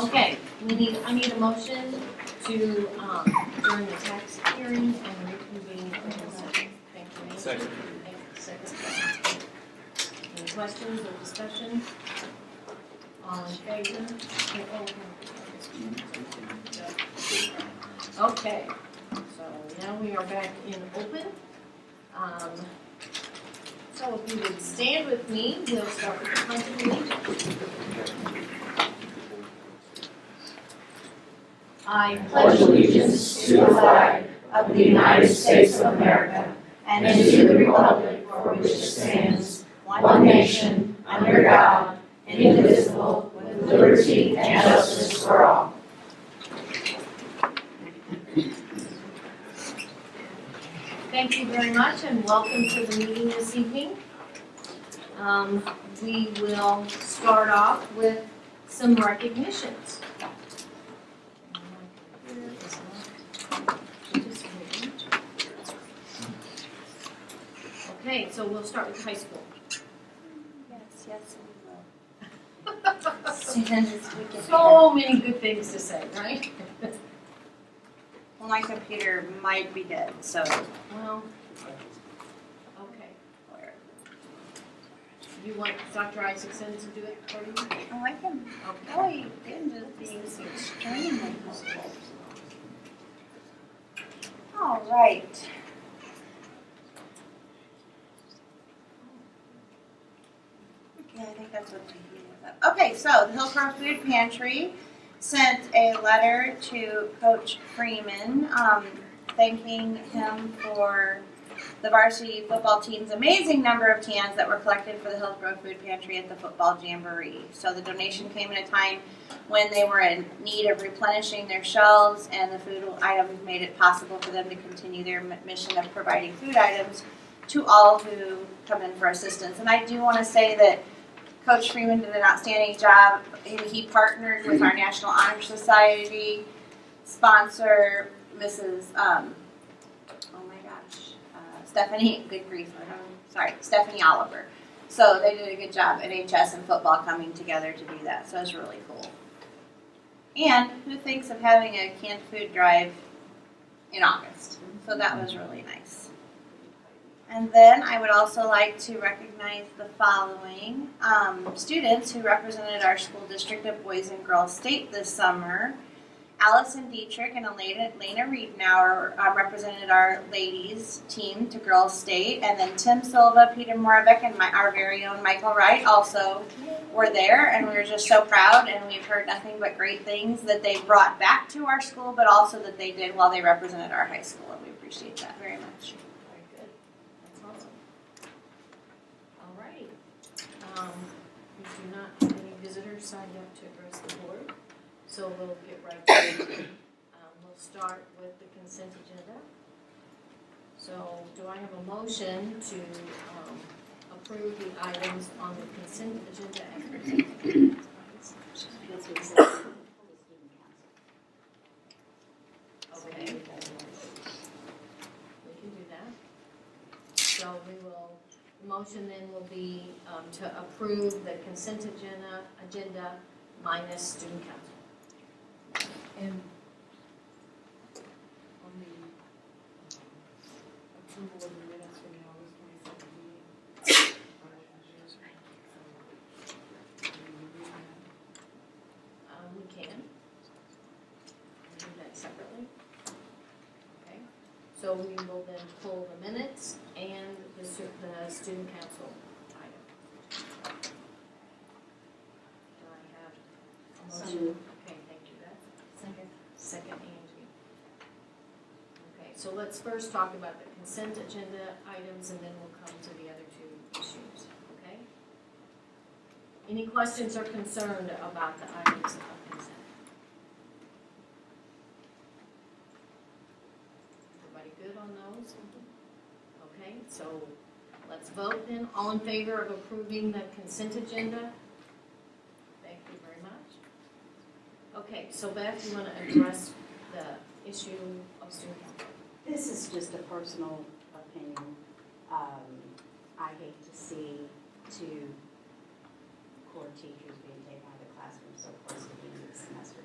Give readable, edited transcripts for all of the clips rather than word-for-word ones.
Okay, I need a motion to, during the tax hearing and reconvene in open session. Thank you, Nancy. Second. Second. Any questions or discussion? All in favor? Okay, so now we are back in open. So if you would stand with me, we'll start with the pledge of allegiance. I pledge allegiance to the flag of the United States of America and to the republic for which it stands, one nation, under God, indivisible, with liberty and justice for all. Thank you very much and welcome to the meeting this evening. We will start off with some recognitions. Okay, so we'll start with high school. Yes, we will. Students, we can So many good things to say, right? Well, my computer might be dead, so. Well, okay. You want Dr. Isaacson to do it for you? Oh, I can. Okay. Oh, you can just be extremely helpful. All right. Okay, I think that's what you need. Okay, so the Hillcroft Food Pantry sent a letter to Coach Freeman, thanking him for the varsity football team's amazing number of cans that were collected for the Hillcroft Food Pantry at the football jamboree. So the donation came at a time when they were in need of replenishing their shelves, and the food items made it possible for them to continue their mission of providing food items to all who come in for assistance. And I do want to say that Coach Freeman did an outstanding job. He partnered with our National Honor Society sponsor, Mrs. Stephanie. Good grief! Stephanie Oliver. So they did a good job at HS and football coming together to do that. So it's really cool. And who thinks of having a canned food drive in August? So that was really nice. And then I would also like to recognize the following students who represented our school district at Boys and Girls State this summer. Allison Dietrich and Lena Riedenauer represented our ladies team to Girls State. And then Tim Silva, Peter Moravec, and our very own Michael Wright also were there. And we were just so proud, and we've heard nothing but great things that they brought back to our school, but also that they did while they represented our high school. And we appreciate that very much. Very good. That's awesome. All right. We do not have any visitors signed up to address the board, so we'll get right to it. We'll start with the consent agenda. So do I have a motion to approve the items on the consent agenda as presented? Okay. We can do that. So we will, the motion then will be to approve the consent agenda minus student council. And on the approval of the minutes from the August 22nd meeting. We can. Do that separately. Okay. So we will then pull the minutes and the student council item. Do I have a motion? Okay, thank you, Beth. Second, Angie. Okay, so let's first talk about the consent agenda items, and then we'll come to the other two issues, okay? Any questions or concern about the items of consent? Everybody good on those? Okay, so let's vote then. All in favor of approving the consent agenda? Thank you very much. Okay, so Beth, you want to address the issue of student council? This is just a personal opinion. I hate to see two core teachers being taken out of the classroom so close to the end of the semester.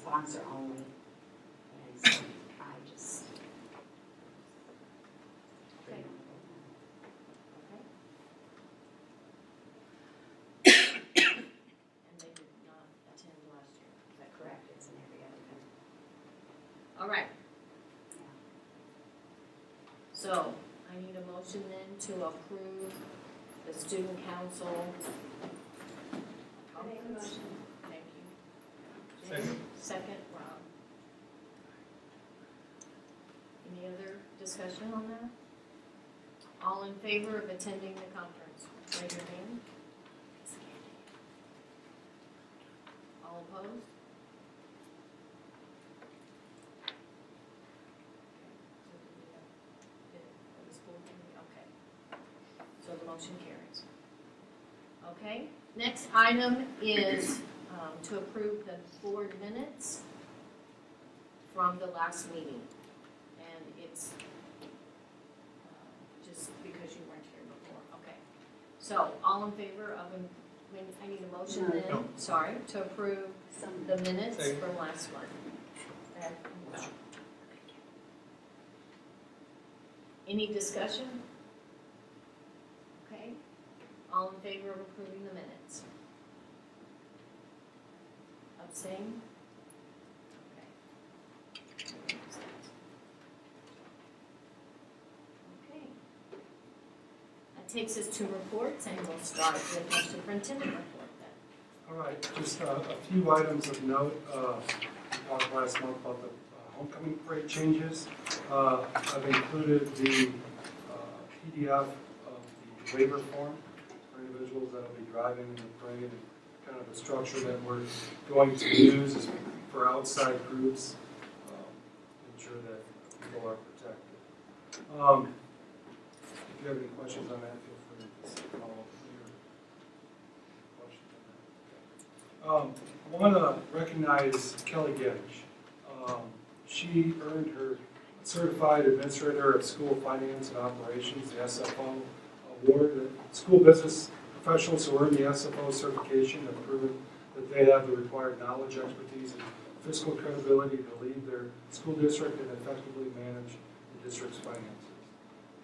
sponsor only. And so I just. Okay. And they did not attend last year, is that correct? Correct, it's in every other country. All right. Yeah. So, I need a motion then to approve the student council. I make a motion. Thank you. Second. Second, Rob. Any other discussion on that? All in favor of attending the conference, raise your hand. All opposed? Okay. So the motion carries. Okay, next item is to approve the board minutes from the last meeting. And it's just because you weren't here before, okay. So, all in favor of, I need a motion then, No. sorry, to approve Some, the minutes Second. from last month. Any discussion? Okay, all in favor of approving the minutes? Abstain? Okay. Okay. That takes us to reports, and we'll start with our superintendent report then. All right, just a few items of note. We talked last month about the homecoming parade changes. I've included the PDF of the waiver form for individuals that will be driving in the parade, and kind of the structure that we're going to use is for outside groups, to ensure that people are protected. If you have any questions on that, feel free to just follow up with your questions on that. I want to recognize Kelly Gedge. She earned her Certified Administrator of School Finance and Operations, the SFO award. The school business professionals who earn the SFO certification have proven that they have the required knowledge, expertise, and fiscal credibility to lead their school district and effectively manage the district's finances.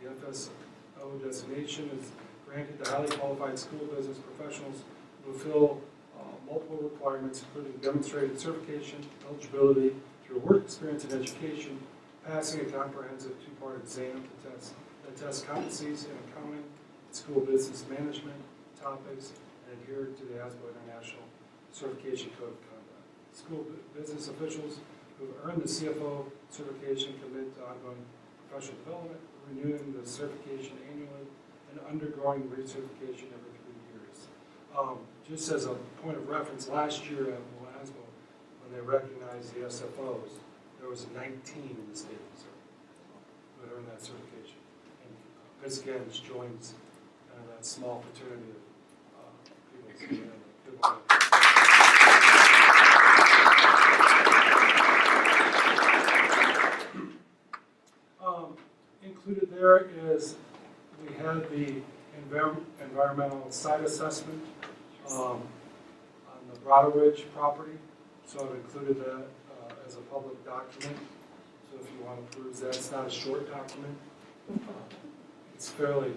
The FSO designation is granted to highly qualified school business professionals who fulfill multiple requirements, including demonstrated certification, eligibility through work experience and education, passing a comprehensive two-part exam that tests competencies in accounting, school business management topics, and adhere to the ASBO International Certification Code of Conduct. School business officials who have earned the CFO certification commit to ongoing professional development, renewing the certification annually, and undergoing recertification every 3 years. Just as a point of reference, last year at WASBO, when they recognized the SFOs, there was 19 in the state of Missouri who had earned that certification. And Ms. Gedge joins kind of that small fraternity of people. So, included there is we had the environmental site assessment on the Broderick property. So I've included that as a public document. So if you want to peruse that, it's not a short document. It's fairly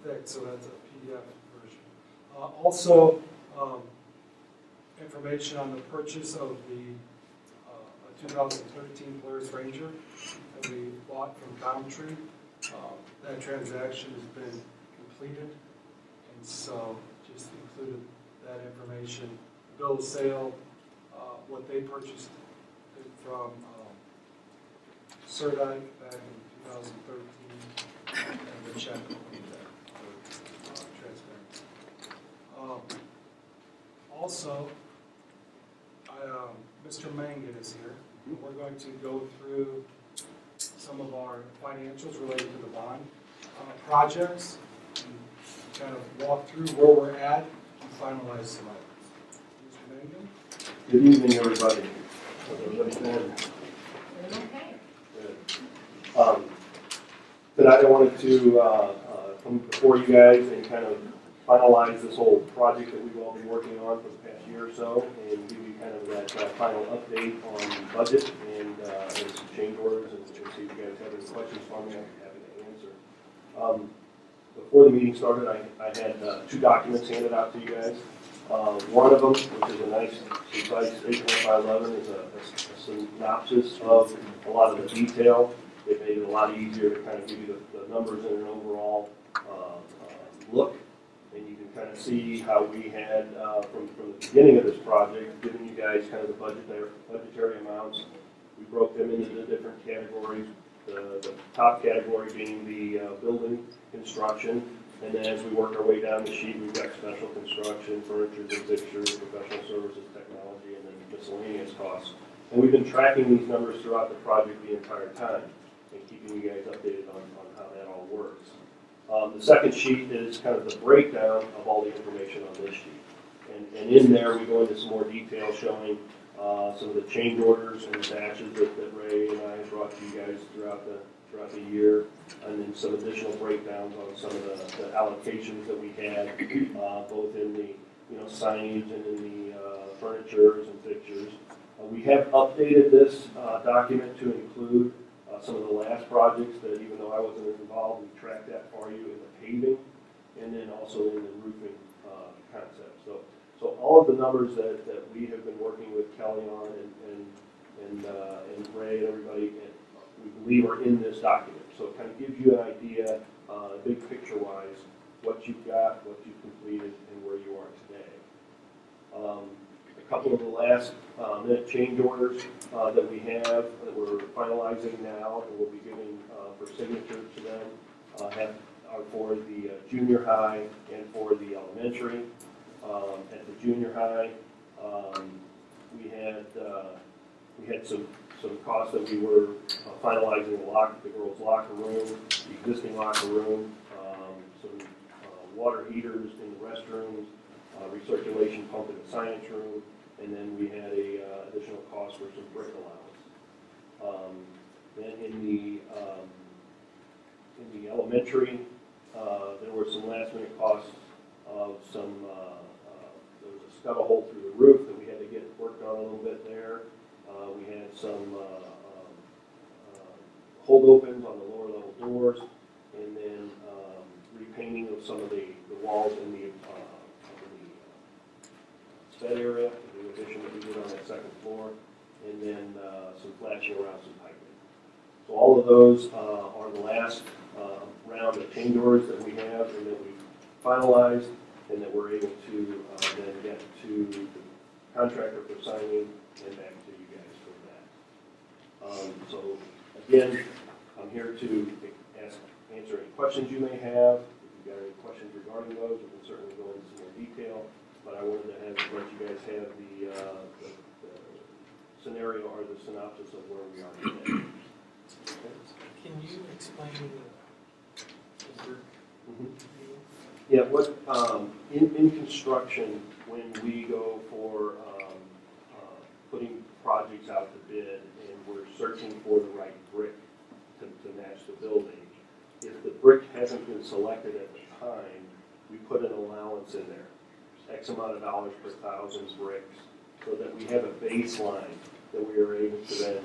thick, so that's a PDF version. Also, information on the purchase of the 2013 Polaris Ranger that we bought from Comtree. That transaction has been completed, and so just included that information. Bill of sale, what they purchased from Cerdike back in 2013, and the check for transparency. Also, Mr. Mangan is here. We're going to go through some of our financials related to the bond projects, and kind of walk through where we're at and finalize some items. Mr. Mangan? Good evening, everybody. Everybody's doing? Okay. Good. Tonight I wanted to come before you guys and kind of finalize this whole project that we've all been working on for the past year or so, and give you kind of that final update on the budget and some change orders, and see if you guys have any questions for me. I'm happy to answer. Before the meeting started, I had 2 documents handed out to you guys. One of them, which is a nice, concise 8.511, is a synopsis of a lot of the detail. It made it a lot easier to kind of give you the numbers in an overall look. And you can kind of see how we had, from the beginning of this project, given you guys kind of the budgetary amounts. We broke them into the different categories. The top category being the building construction. And then as we work our way down the sheet, we've got special construction, furniture and fixtures, professional services, technology, and then miscellaneous costs. And we've been tracking these numbers throughout the project the entire time and keeping you guys updated on how that all works. The second sheet is kind of the breakdown of all the information on this sheet. And in there, we go into some more detail showing some of the change orders and the batches that Ray and I brought to you guys throughout the year, and then some additional breakdowns on some of the allocations that we had, both in the signage and in the furnitures and fixtures. We have updated this document to include some of the last projects that, even though I wasn't involved, we tracked that for you in the paving and then also in the roofing concept. So all of the numbers that we have been working with Kelly on and Ray and everybody, we believe are in this document. So it kind of gives you an idea, big picture-wise, what you've got, what you've completed, and where you are today. A couple of the last minute change orders that we have that we're finalizing now and we'll be giving for signature to them are for the junior high and for the elementary. At the junior high, we had some costs that we were finalizing the girls' locker room, the existing locker room, some water heaters in the restrooms, recirculation pump in the science room, and then we had a additional cost for some brick allowance. Then in the elementary, there were some last minute costs of some. There was a scuttle hole through the roof that we had to get worked on a little bit there. We had some hold opens on the lower level doors, and then repainting of some of the walls in the sped area, the addition that we did on that second floor, and then some flashing around some piping. So all of those are the last round of change orders that we have and that we've finalized, and that we're able to then get to the contractor for signing and back to you guys for that. So again, I'm here to answer any questions you may have. If you've got any questions regarding those, we can certainly go into some more detail. But I wanted to let you guys have the scenario or the synopsis of where we are today. Can you explain the brick deal? Yeah, what in construction, when we go for putting projects out to bid and we're searching for the right brick to match the building, if the brick hasn't been selected at the time, we put an allowance in there, X amount of dollars per 1,000 bricks, so that we have a baseline that we are able to then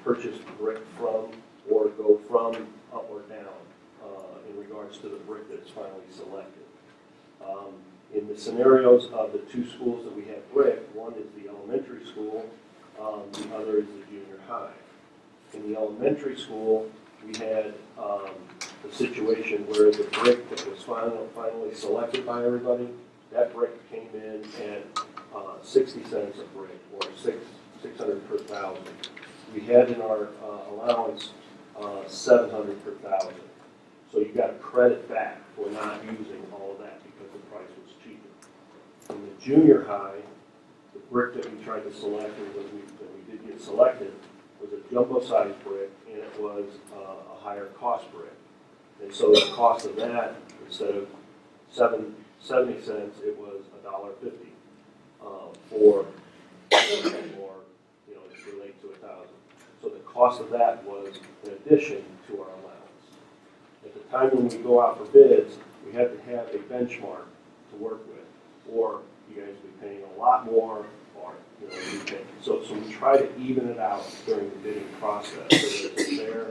purchase brick from or go from up or down in regards to the brick that's finally selected. In the scenarios of the 2 schools that we have brick, one is the elementary school, the other is the junior high. In the elementary school, we had a situation where the brick that was finally selected by everybody, that brick came in at 60 cents a brick, or 600 per 1,000. We had in our allowance 700 per 1,000. So you got credit back for not using all of that because the price was cheaper. In the junior high, the brick that we tried to select, and that we did get selected, was a jumbo-sized brick, and it was a higher cost brick. And so the cost of that, instead of 70 cents, it was $1.50 for, or to relate to 1,000. So the cost of that was in addition to our allowance. At the time when we go out for bids, we have to have a benchmark to work with, or you guys will be paying a lot more, or, you know, you pay. So we try to even it out during the bidding process, so that it's a fair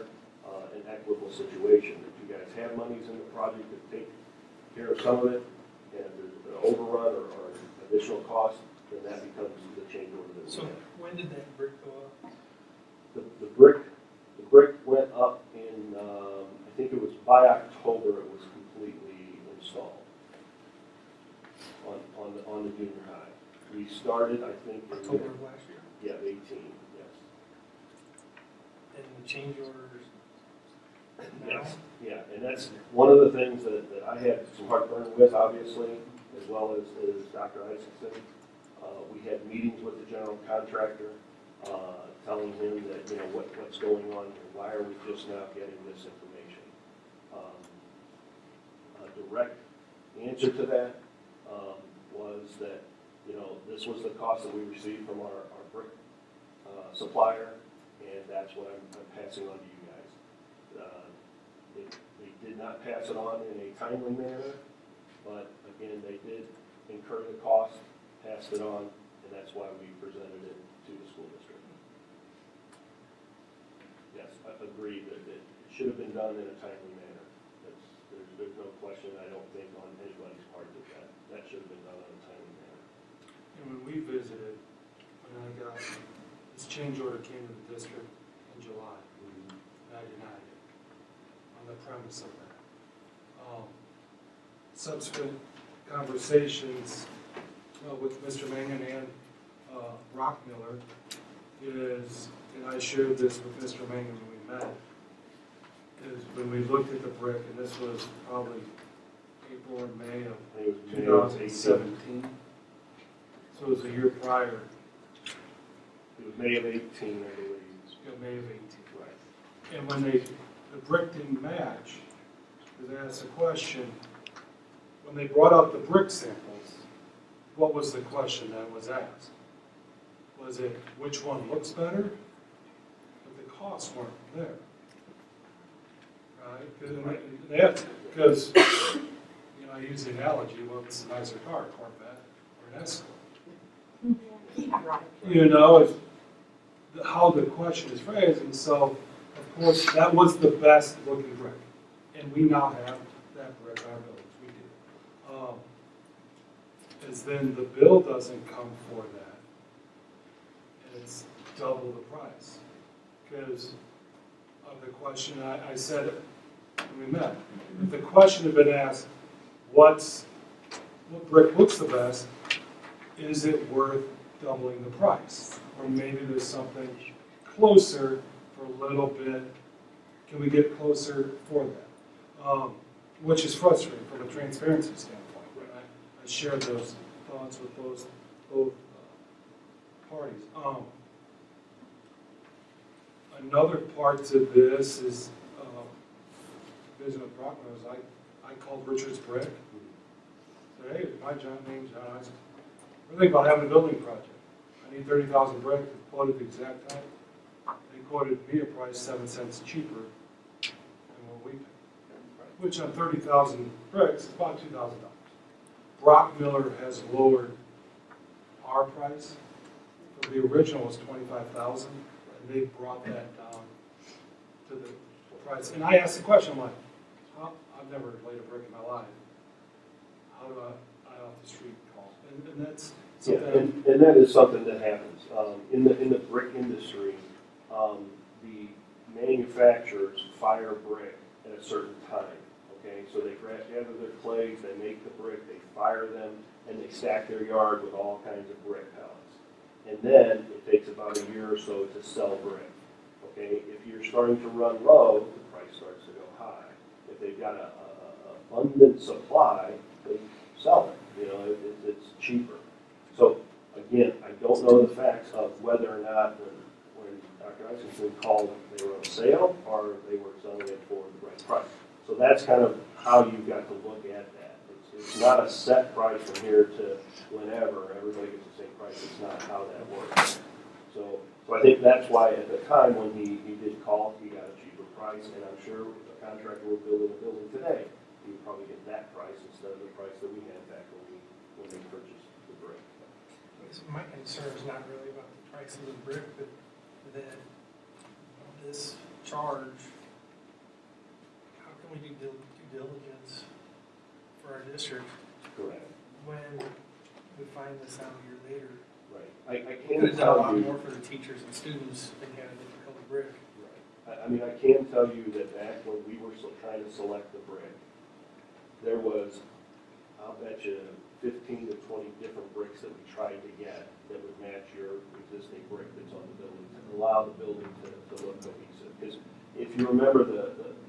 and equitable situation. If you guys have monies in the project to take care of some of it, and if there's an overrun or additional cost, then that becomes the change order that we So have. when did that brick go up? The brick went up in, I think it was by October, it was completely installed on the junior high. We started, I think, in October of last year? yeah, 18, yes. And the change orders now? Yes, yeah, and that's one of the things that I had some heartburn with, obviously, as well as Dr. Isaacson. We had meetings with the general contractor, telling him that, you know, what's going on here, why are we just now getting this information? A direct answer to that was that, you know, this was the cost that we received from our brick supplier, and that's what I'm passing on to you guys. They did not pass it on in a timely manner, but again, they did incur the cost, passed it on, and that's why we presented it to the school district. Yes, I agree that it should have been done in a timely manner. There's no question, I don't think, on anybody's part that should have been done in a timely manner. And when we visited, when I got, this change order came to the district in July, and I denied it on the premise of that. Subsequent conversations with Mr. Mangan and Rockmiller is, and I shared this with Mr. Mangan when we met, is when we looked at the brick, and this was probably April or May of I think it was May of 18. 2017. So it was a year prior, It was May of 18, I believe. May of 18. Right. And when the brick didn't match, because I asked a question, when they brought out the brick samples, what was the question that was asked? Was it which one looks better? But the costs weren't there. Right? Because, you know, I use the analogy, well, it's a nicer car, a Corvette or an Escort. You know, if, how the question is phrased, and so, of course, that was the best looking brick. And we now have that brick in our buildings, we do. Is then the bill doesn't come for that, and it's double the price. Because of the question, I said when we met, if the question had been asked, what brick looks the best, is it worth doubling the price? Or maybe there's something closer for a little bit, can we get closer for that? Which is frustrating from a transparency standpoint. Right? I shared those thoughts with both parties. Another part to this is, vision of Brockman was I called Richards Brick. Said, hey, my name's John Isaac. We're thinking about having a building project. I need 30,000 brick. They quoted the exact time. They quoted me a price 7 cents cheaper than what we paid. Which on 30,000 bricks is about $2,000. Brockmiller has lowered our price. So the original was 25,000, and they brought that down to the price. And I asked the question, I'm like, I've never laid a brick in my life. How do I off the street call? And that's Yeah, something. and that is something that happens. In the brick industry, the manufacturers fire brick at a certain time. Okay, so they gather their clays, they make the brick, they fire them, and they stack their yard with all kinds of brick pellets. And then it takes about a year or so to sell brick. Okay, if you're starting to run low, the price starts to go high. If they've got a abundant supply, they sell it. You know, it's cheaper. So again, I don't know the facts of whether or not when Dr. Isaacson called, they were on sale or they were selling it for the right price. So that's kind of how you've got to look at that. It's not a set price from here to whenever everybody gets the same price. It's not how that works. So I think that's why at the time when he did call, he got a cheaper price, and I'm sure the contractor will build a building today you would probably get that price instead of the price that we had back when they purchased the brick. My concern is not really about the price of the brick, but that this charge, how can we do due diligence for our district Correct. when we find this out a year later? Right. I We can could have done a tell lot you. more for the teachers and students if they had a different color brick. Right. I mean, I can tell you that back when we were trying to select the brick, there was, I'll bet you, 15 to 20 different bricks that we tried to get that would match your existing brick that's on the building, to allow the building to look cohesive. Because if you remember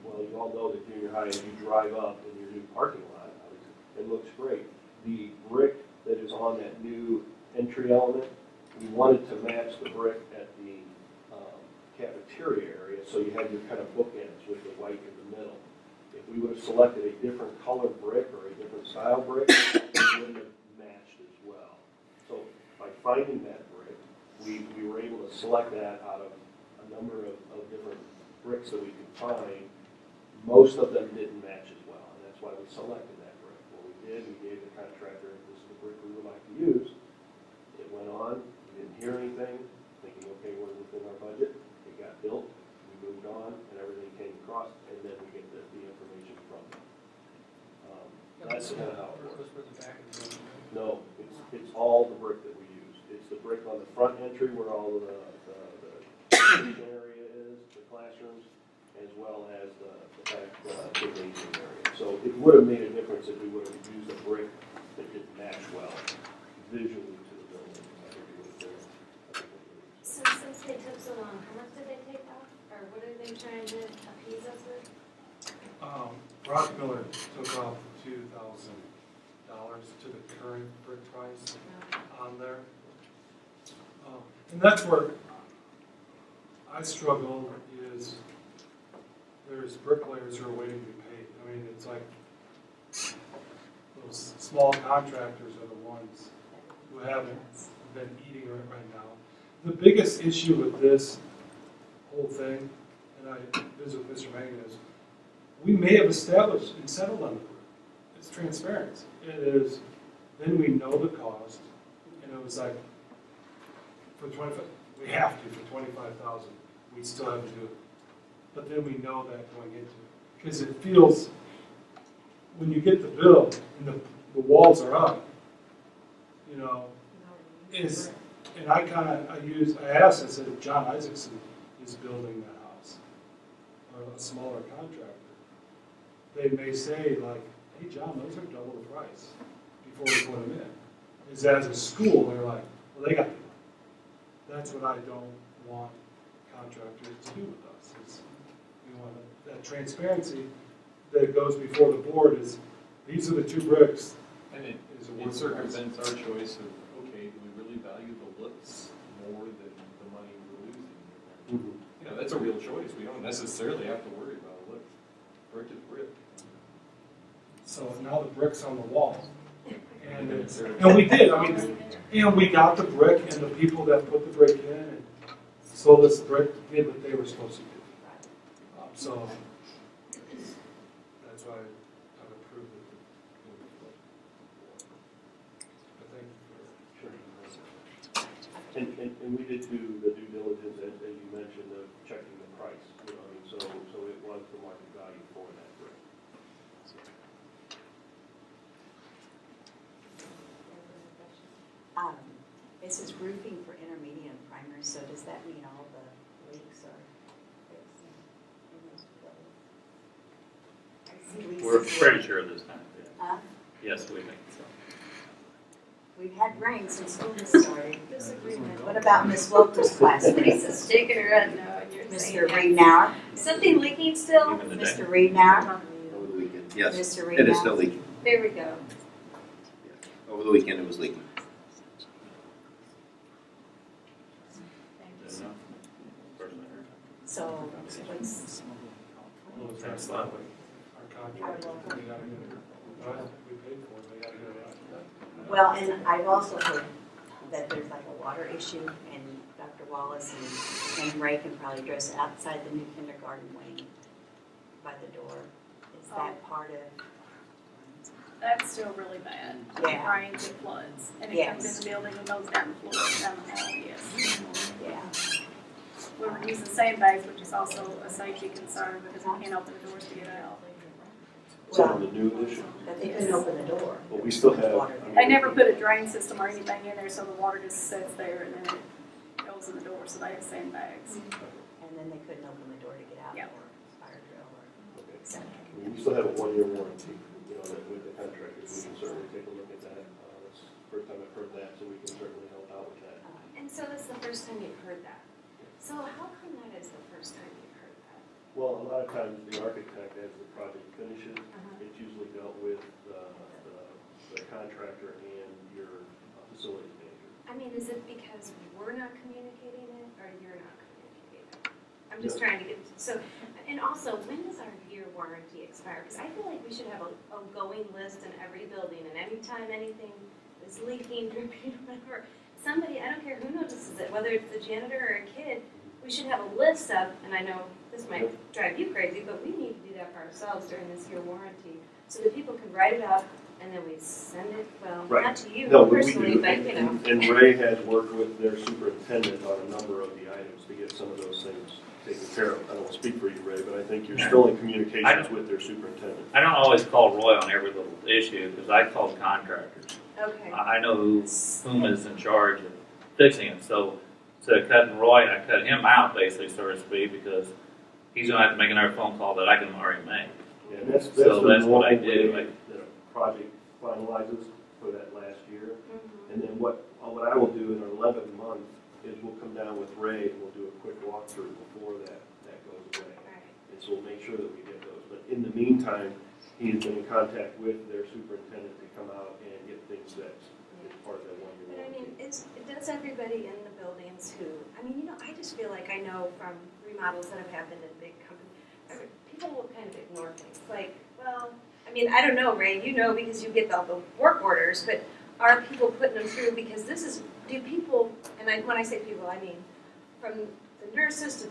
well, you all know that junior high, as you drive up in your new parking lot, it looks great. The brick that is on that new entry element, we wanted to match the brick at the cafeteria area, so you had your kind of bookends with the white in the middle. If we would have selected a different color brick or a different style brick, it wouldn't have matched as well. So by finding that brick, we were able to select that out of a number of different bricks that we could find. Most of them didn't match as well, and that's why we selected that brick. What we did, we gave the contractor, this is the brick we would like to use. It went on, we didn't hear anything, thinking, okay, we're within our budget. It got built, we moved on, and everything came across, and then we get the information from them. That's kind of how it works. Goes for the back of the building. No, it's all the brick that we use. It's the brick on the front entry where all of the kitchen area is, the classrooms, as well as the back gymnasium area. So it would have made a difference if we would have used a brick that didn't match well visually to the building. I think it would have been. So since they took so long, how much did they take off? Or what are they trying to appease us with? Rock Miller took off $2,000 to the current brick price on there. And that's where I struggle is there's bricklayers who are waiting to be paid. I mean, it's like those small contractors are the ones who haven't been eating it right now. The biggest issue with this whole thing, and I visit with Mr. Mangan, is we may have established and settled on the brick. It's transparency. It is, then we know the cost, and it was like, for 25, we have to, for 25,000, we still have to do it. But then we know that going into it. Because it feels, when you get the bill and the walls are up, you know, is, and I asked, I said, John Isaacson is building that house, or a smaller contractor. They may say like, hey, John, those are double the price before we put them in. Is as a school, they're like, well, they got the money. That's what I don't want contractors to do with us. Is we want that transparency that goes before the board is, these are the two bricks. And it Is it worth the circumvents our choice of, okay, do we really value the looks more than the money we're losing? You know, that's a real choice. We don't necessarily have to worry about a look. Brick is brick. So now the brick's on the wall. And we did, I mean, and we got the brick and the people that put the brick in and sold us the brick did what they were supposed to do. So that's why I've approved it. But thank you for. Sure. And we did do the due diligence, as you mentioned, of checking the price, you know, I mean, so it was the market value for that brick. This is roofing for intermediate and primary, so does that mean all the leaks are fixed in those buildings? I see We're leases. pretty sure this time. Huh? Yes, we think so. We've had rain since school started. Disagreement. What about Miss Wilker's classmates? Lisa's shaking her head no, and you're saying Mr. yes. Reednauer? Something leaking still? Even the day. Mr. Reednauer? Over the weekend, yes. Mr. It is Reedauer? still leaking. There we go. Over the weekend, it was leaking. Thank you. Is that enough? Personally, I heard. So what's, Well, it's not that way. Our contractors, we gotta get it. We paid for it, they gotta get it right. well, and I've also heard that there's like a water issue, and Dr. Wallace and Ray can probably address it outside the new kindergarten wing by the door. Is that part of That's still really bad. Yeah. Rains and floods, and it comes in Yes. the building and goes down the floor, down the hall, yes. Yeah. We were using sandbags, which is also a safety concern because we can't open the doors to get out. It's on the new issue, But they couldn't open the door. but we still have. I mean, They never put a drain system or anything in there, so the water just sits there and then it goes in the door, so they have sandbags. And then they couldn't open the door to get out Yep. or fire drill or Okay. something. I mean, we still have a 1-year warranty, you know, that with the contractors, we can certainly take a look at that. That's the first time I've heard that, so we can certainly help out with that. And so that's the first time you've heard that. So how come that is the first time you've heard that? Well, a lot of times the architect, as the project finishes, Uh-huh. it's usually dealt with the contractor and your facilities manager. I mean, is it because we're not communicating it or you're not communicating it? I'm just Yeah. trying to get, so, and also, when does our year warranty expire? Because I feel like we should have a going list in every building and anytime anything is leaking, dripping, whatever, somebody, I don't care who notices it, whether it's the janitor or a kid, we should have a list of, and I know this might drive you crazy, but we need to do that for ourselves during this year warranty, so that people can write it up and then we send it, well, Right. not to you No, but we personally, do, but you know. and Ray has worked with their superintendent on a number of the items to get some of those things taken care of. I don't want to speak for you, Ray, but I think you're still in communications with their superintendent. I don't always call Roy on every little issue, because I call contractors. Okay. I know whom is in charge of fixing it, so instead of cutting Roy, I cut him out, basically, so to speak, because he's gonna have to make another phone call that I can already make. Yeah, and that's So the that's what I normal do, way like- that a project finalizes for that last year. Mhm. And then what I will do in our 11th month is we'll come down with Ray and we'll do a quick walkthrough before that goes away. Right. And so we'll make sure that we get those. But in the meantime, he's been in contact with their superintendent to come out and get things fixed as part of that 1-year But I warranty. mean, does everybody in the buildings who, I mean, you know, I just feel like I know from remodels that have happened in big companies, people will kind of ignore things, like, well, I mean, I don't know, Ray, you know, because you get all the work orders, but are people putting them through, because this is, do people, and when I say people, I mean, from the nurses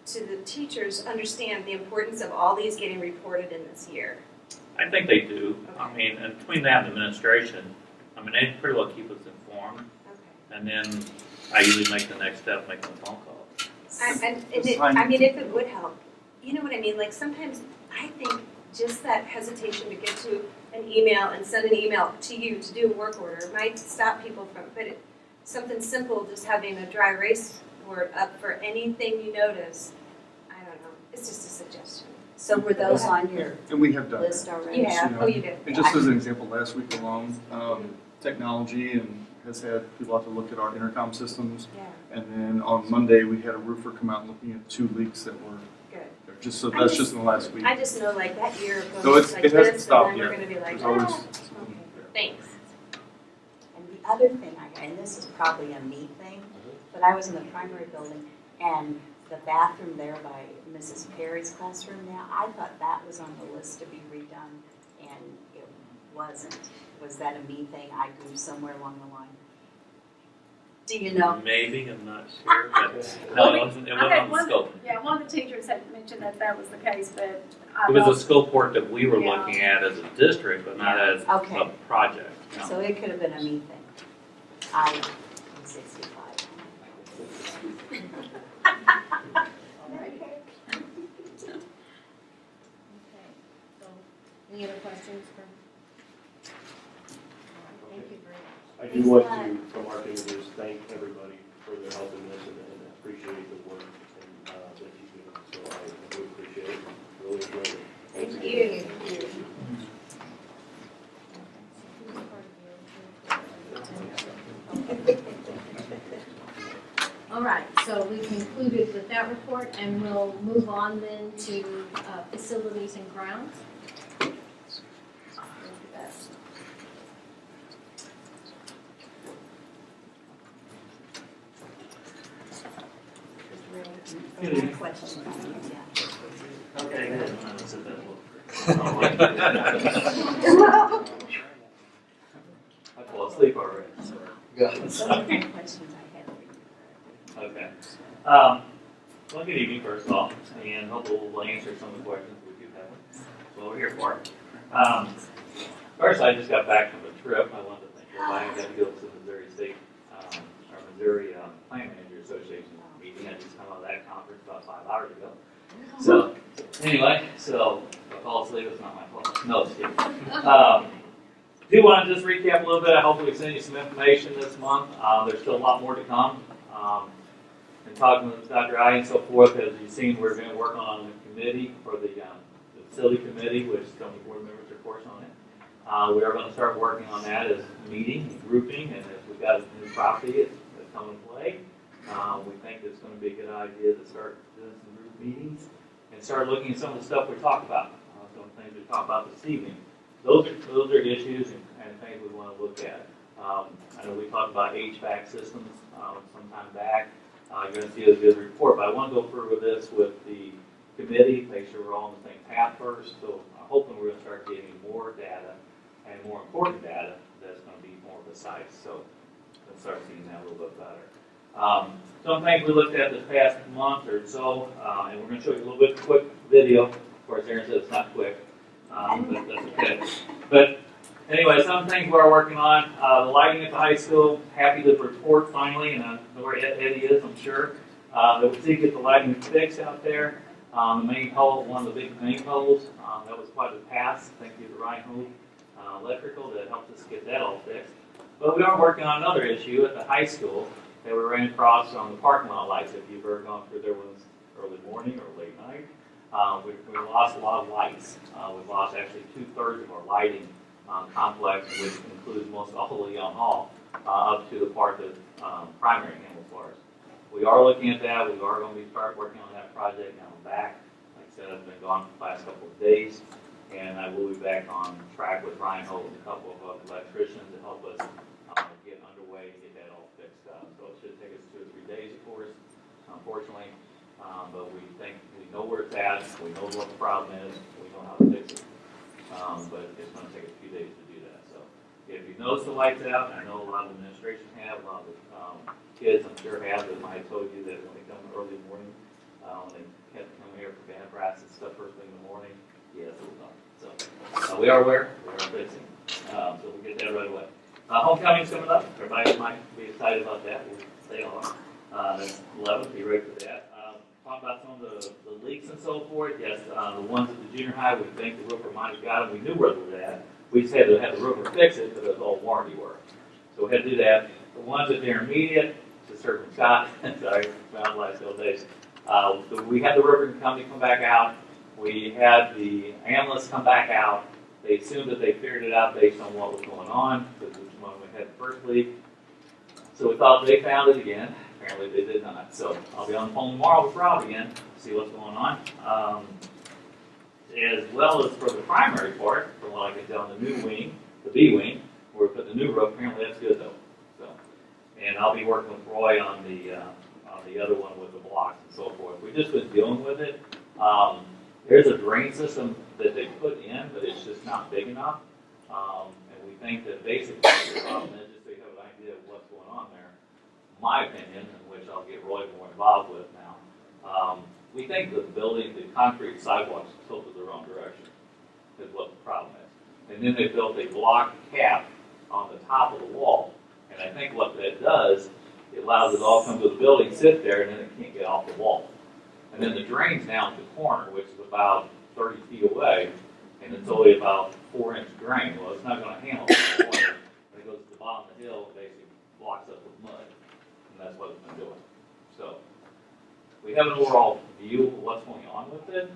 to the teachers, understand the importance of all these getting reported in this year? I think they do. I mean, and between that and administration, I mean, they pretty well keep us informed, Okay. and then I usually make the next step, make them a phone call. I mean, if it would help, you know what I mean? Like sometimes I think just that hesitation to get to an email and send an email to you to do a work order might stop people from. But something simple, just having a dry erase board up for anything you notice. I don't know. It's just a suggestion. So were those on your And we have done list that. already? You have. Yeah. Oh, you did. And just as an example, last week alone, technology and has had people have to look at our intercom systems. Yeah. And then on Monday, we had a roofer come out looking at 2 leaks that were Good. there. Just so that's just in the last week. I just know like that year goes So it's- like it hasn't this, stopped and then we're yet. going to be like, There's always okay, thanks. And the other thing, and this is probably a me thing, but I was in the primary building, and the bathroom there by Mrs. Perry's classroom now, I thought that was on the list to be redone, and it wasn't. Was that a me thing? I grew somewhere along the line. Do you know? Maybe, I'm not sure, but no, it wasn't on the scope. Yeah, one of the teachers had mentioned that was the case, but I It was don't- a scope work that we were Yeah. looking at as a district, but not as Okay. a project. No. So it could have been a me thing. I'm 65. Okay, so, any other questions for? Thank you very much. I do want to, from our team, just thank everybody for their help in this and appreciate the work and, that you do. So I do appreciate it, really enjoy it. Thanks again. All right, so we concluded with that report, and we'll move on then to facilities and grounds. Question. Yeah. Okay, good. That's it, I fall asleep already. Those are the questions I had for you. Okay. Well, good evening, first of all, and hopefully we'll answer some of the questions we do have. That's what we're here for. First, I just got back from a trip. I wanted to thank everybody. I got to go to the Missouri State, or Missouri Plant Manager Association meeting. I just come out of that conference about 5 hours ago. So, anyway, so if I fall asleep, it's not my fault. No, just kidding. Do want to just recap a little bit. I hope we send you some information this month. There's still a lot more to come. And talking with Dr. I and so forth, as you've seen, we're going to work on the committee for the facility committee, which so many board members are, of course, on it. We are going to start working on that as meeting and grouping, and if we've got a new property that's coming to play, we think it's going to be a good idea to start doing some group meetings and start looking at some of the stuff we talked about, some of the things we talked about this evening. Those are issues and things we want to look at. I know we talked about HVAC systems some time back. You're going to see a good report, but I want to go through with this with the committee, make sure we're all on the same path first. So I'm hoping we're going to start getting more data and more important data that's going to be more precise. So let's start seeing that a little bit better. Some things we looked at this past month or so, and we're going to show you a little bit quick video. Of course, Aaron said it's not quick, but that's okay. But anyway, some things we're working on. The lighting at the high school, happy to report finally, and I know where Eddie is, I'm sure, that we did get the lighting fixed out there. The main pole, one of the big main poles, that was quite a pass. Thank you to Ryan Hope Electrical that helped us get that all fixed. But we are working on another issue at the high school that we ran across on the parking lot lights. If you've ever gone through there was early morning or late night, we lost a lot of lights. We've lost actually 2/3 of our lighting complex, which includes most all of Young Hall, up to the part that primary handles for us. We are looking at that. We are going to start working on that project. Now I'm back. Like I said, I've been gone for the last couple of days, and I will be back on track with Ryan Holt and a couple of electricians to help us get underway and get that all fixed up. So it should take us 2 or 3 days, of course, unfortunately. But we think we know where it's at. We know what the problem is. We know how to fix it. But it's going to take a few days to do that. So if you notice the lights out, I know a lot of administration have, a lot of kids I'm sure have, that might have told you that when they come early in the morning, when they have to come here for band practice and stuff first thing in the morning, yes, it will come. So we are aware, we are fixing. So we'll get that right away. Homecoming's coming up. Everybody might be excited about that. We'll stay on. That's 11th. Be ready for that. Talk about some of the leaks and so forth. Yes, the ones at the junior high, we think the roofer might have got them. We knew where they were at. We just had to have the roofer fix it because it was all warranty work. So we had to do that. The ones at the intermediate, to Sir Scott, sorry, found the last couple days. We had the roofing company come back out. We had the analysts come back out. They assumed that they figured it out based on what was going on, because it was when we had the first leak. So we thought they found it again. Apparently they did not. So I'll be on the phone tomorrow with Rob again to see what's going on. As well as for the primary part, from what I can tell, the new wing, the B wing, where we put the new roof. Apparently that's good though. So, and I'll be working with Roy on the other one with the blocks and so forth. We've just been dealing with it. There's a drain system that they put in, but it's just not big enough. And we think that basically the problem is, just so you have an idea of what's going on there, my opinion, in which I'll get Roy more involved with now, we think the building, the concrete sidewalks tilted the wrong direction, is what the problem is. And then they built a block cap on the top of the wall. And I think what that does, it allows it to all come to the building, sit there, and then it can't get off the wall. And then the drain's down at the corner, which is about 30 feet away, and it's only about 4-inch drain. Well, it's not going to handle the water. When it goes to the bottom of the hill, it basically blocks up with mud. And that's what it's been doing. So we have an overall view of what's going on with it.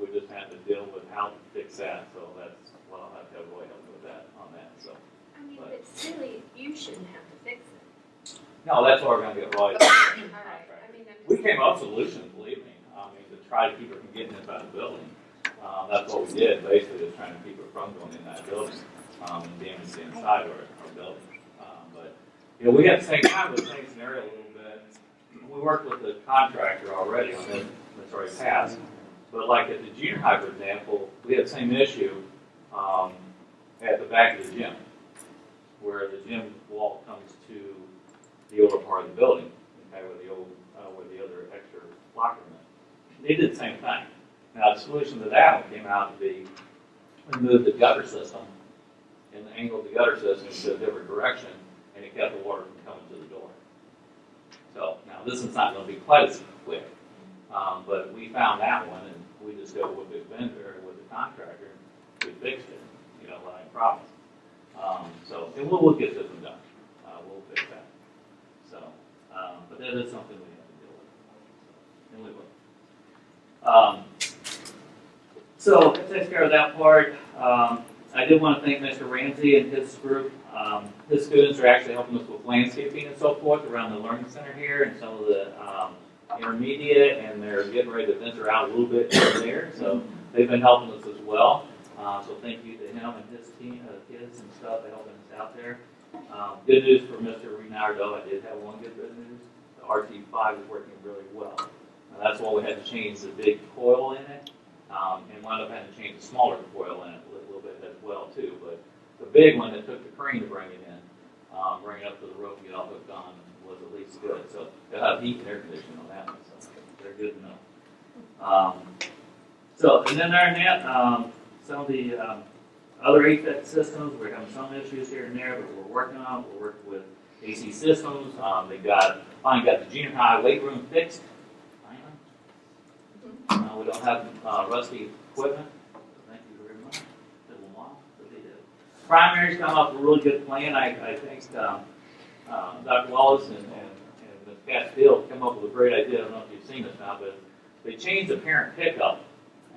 We just have to deal with how to fix that. So that's what I'll have to have Roy help me with that on that. So I mean, but silly, you shouldn't have to fix it. no, that's what we're going to get Roy. All right, I mean, I'm We just. came up with solutions, believe me. To try to keep it from getting inside the building. That's what we did, basically, is trying to keep it from going in that building and damage the inside of our building. But we had the same time with the same scenario a little bit. We worked with the contractor already on this, that's already passed. But like at the junior high, for example, we had the same issue at the back of the gym, where the gym wall comes to the older part of the building, okay, where the other extra locker room is. They did the same thing. Now, the solution to that one came out to be we moved the gutter system and angled the gutter system to a different direction, and it kept the water from coming to the door. So now this is not going to be quite as quick, but we found that one, and we just go with the vendor, with the contractor, we fixed it, like I promised. So, and we'll get this one done. We'll fix that. So, but that is something we have to deal with, and we will. So that takes care of that part. I did want to thank Mr. Ramsey and his group. His students are actually helping us with landscaping and so forth around the learning center here and some of the intermediate, and they're getting ready to venture out a little bit here and there. So they've been helping us as well. So thank you to him and his team, kids and stuff, for helping us out there. Good news for Mr. Renardo. I did have one good news. The RT5 is working really well. That's why we had to change the big coil in it, and wound up having to change the smaller coil in it a little bit as well too. But the big one that took the crane to bring it in, bring it up to the roof and get all hooked on, was at least good. So they'll have heat and air conditioning on that one, so they're good to know. And then there and that, some of the other HVAC systems, we're having some issues here and there, but we're working on. We're working with AC Systems. They finally got the junior high weight room fixed. We don't have rusty equipment. Thank you very much. Took a while, but they did. Primary's come up with a really good plan. I think Dr. Wallace and Ms. Catskill come up with a great idea. I don't know if you've seen this now, but they changed the parent pickup.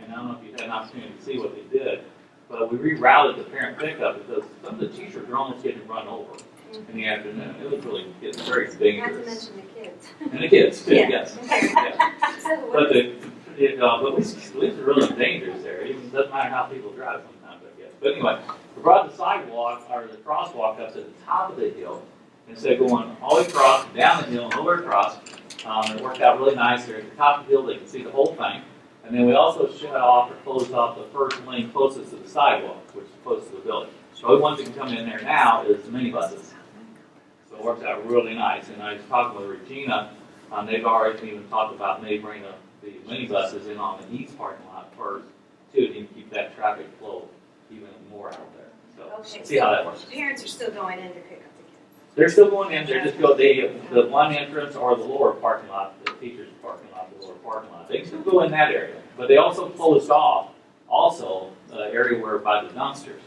And I don't know if you've had an opportunity to see what they did, but we rerouted the parent pickup because some of the teachers were almost getting run over in the afternoon. It was really getting very dangerous. Not to mention the kids. And the kids too, Yeah. yes. Yeah. But but we are really dangerous there. It doesn't matter how people drive sometimes, I guess. But anyway, we brought the sidewalk or the crosswalk up to the top of the hill instead of going all the way across, down the hill, and all the way across. It worked out really nice there. At the top of the hill, they can see the whole thing. And then we also shut off or closed off the first lane closest to the sidewalk, which is closest to the building. So the only ones that can come in there now is the minibuses. So it works out really nice. And I was talking with Regina. They've already even talked about maybe bringing the minibuses in on the east parking lot first, too, to keep that traffic flow even more out there. So see how that works. Parents are still going in to pick up the kids. They're still going in. They just go the one entrance or the lower parking lot, the teacher's parking lot, the lower parking lot. They can still go in that area, but they also closed off the area where by the dumpsters.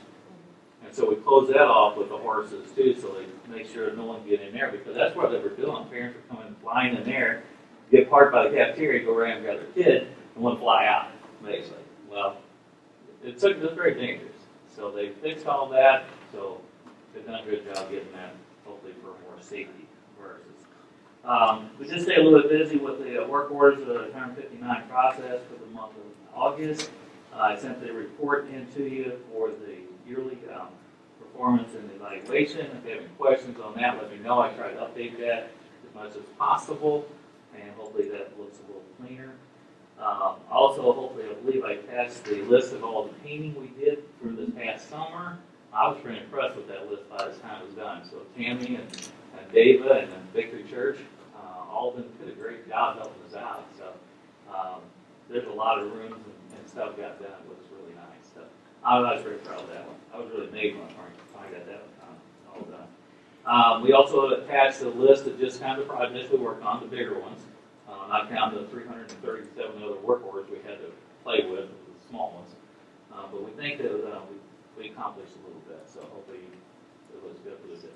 And so we closed that off with the horses too, so they make sure no one can get in there because that's what they were doing. Parents were coming flying in there, get parked by the cafeteria, go around and grab their kid, and want to fly out, basically. Well, it was very dangerous. So they fixed all that, so they've done a good job getting that, hopefully for more safety versus. We just stay a little bit busy with the work orders of the 159 process for the month of August. I sent the report in to you for the yearly performance and evaluation. If you have any questions on that, let me know. I try to update that as much as possible, and hopefully that looks a little cleaner. Also, hopefully, I believe I passed the list of all the painting we did through this past summer. I was pretty impressed with that list by the time it was done. So Tammy and Dava and Victory Church, all of them did a great job helping us out. So there's a lot of rooms and stuff got done. It looks really nice. So I was very proud of that one. I was really made when I got that all done. We also attached a list of just kind of the projects we worked on, the bigger ones. Not counting the 337 other work orders we had to play with, the small ones. But we think that we accomplished a little bit, so hopefully it was good for the district.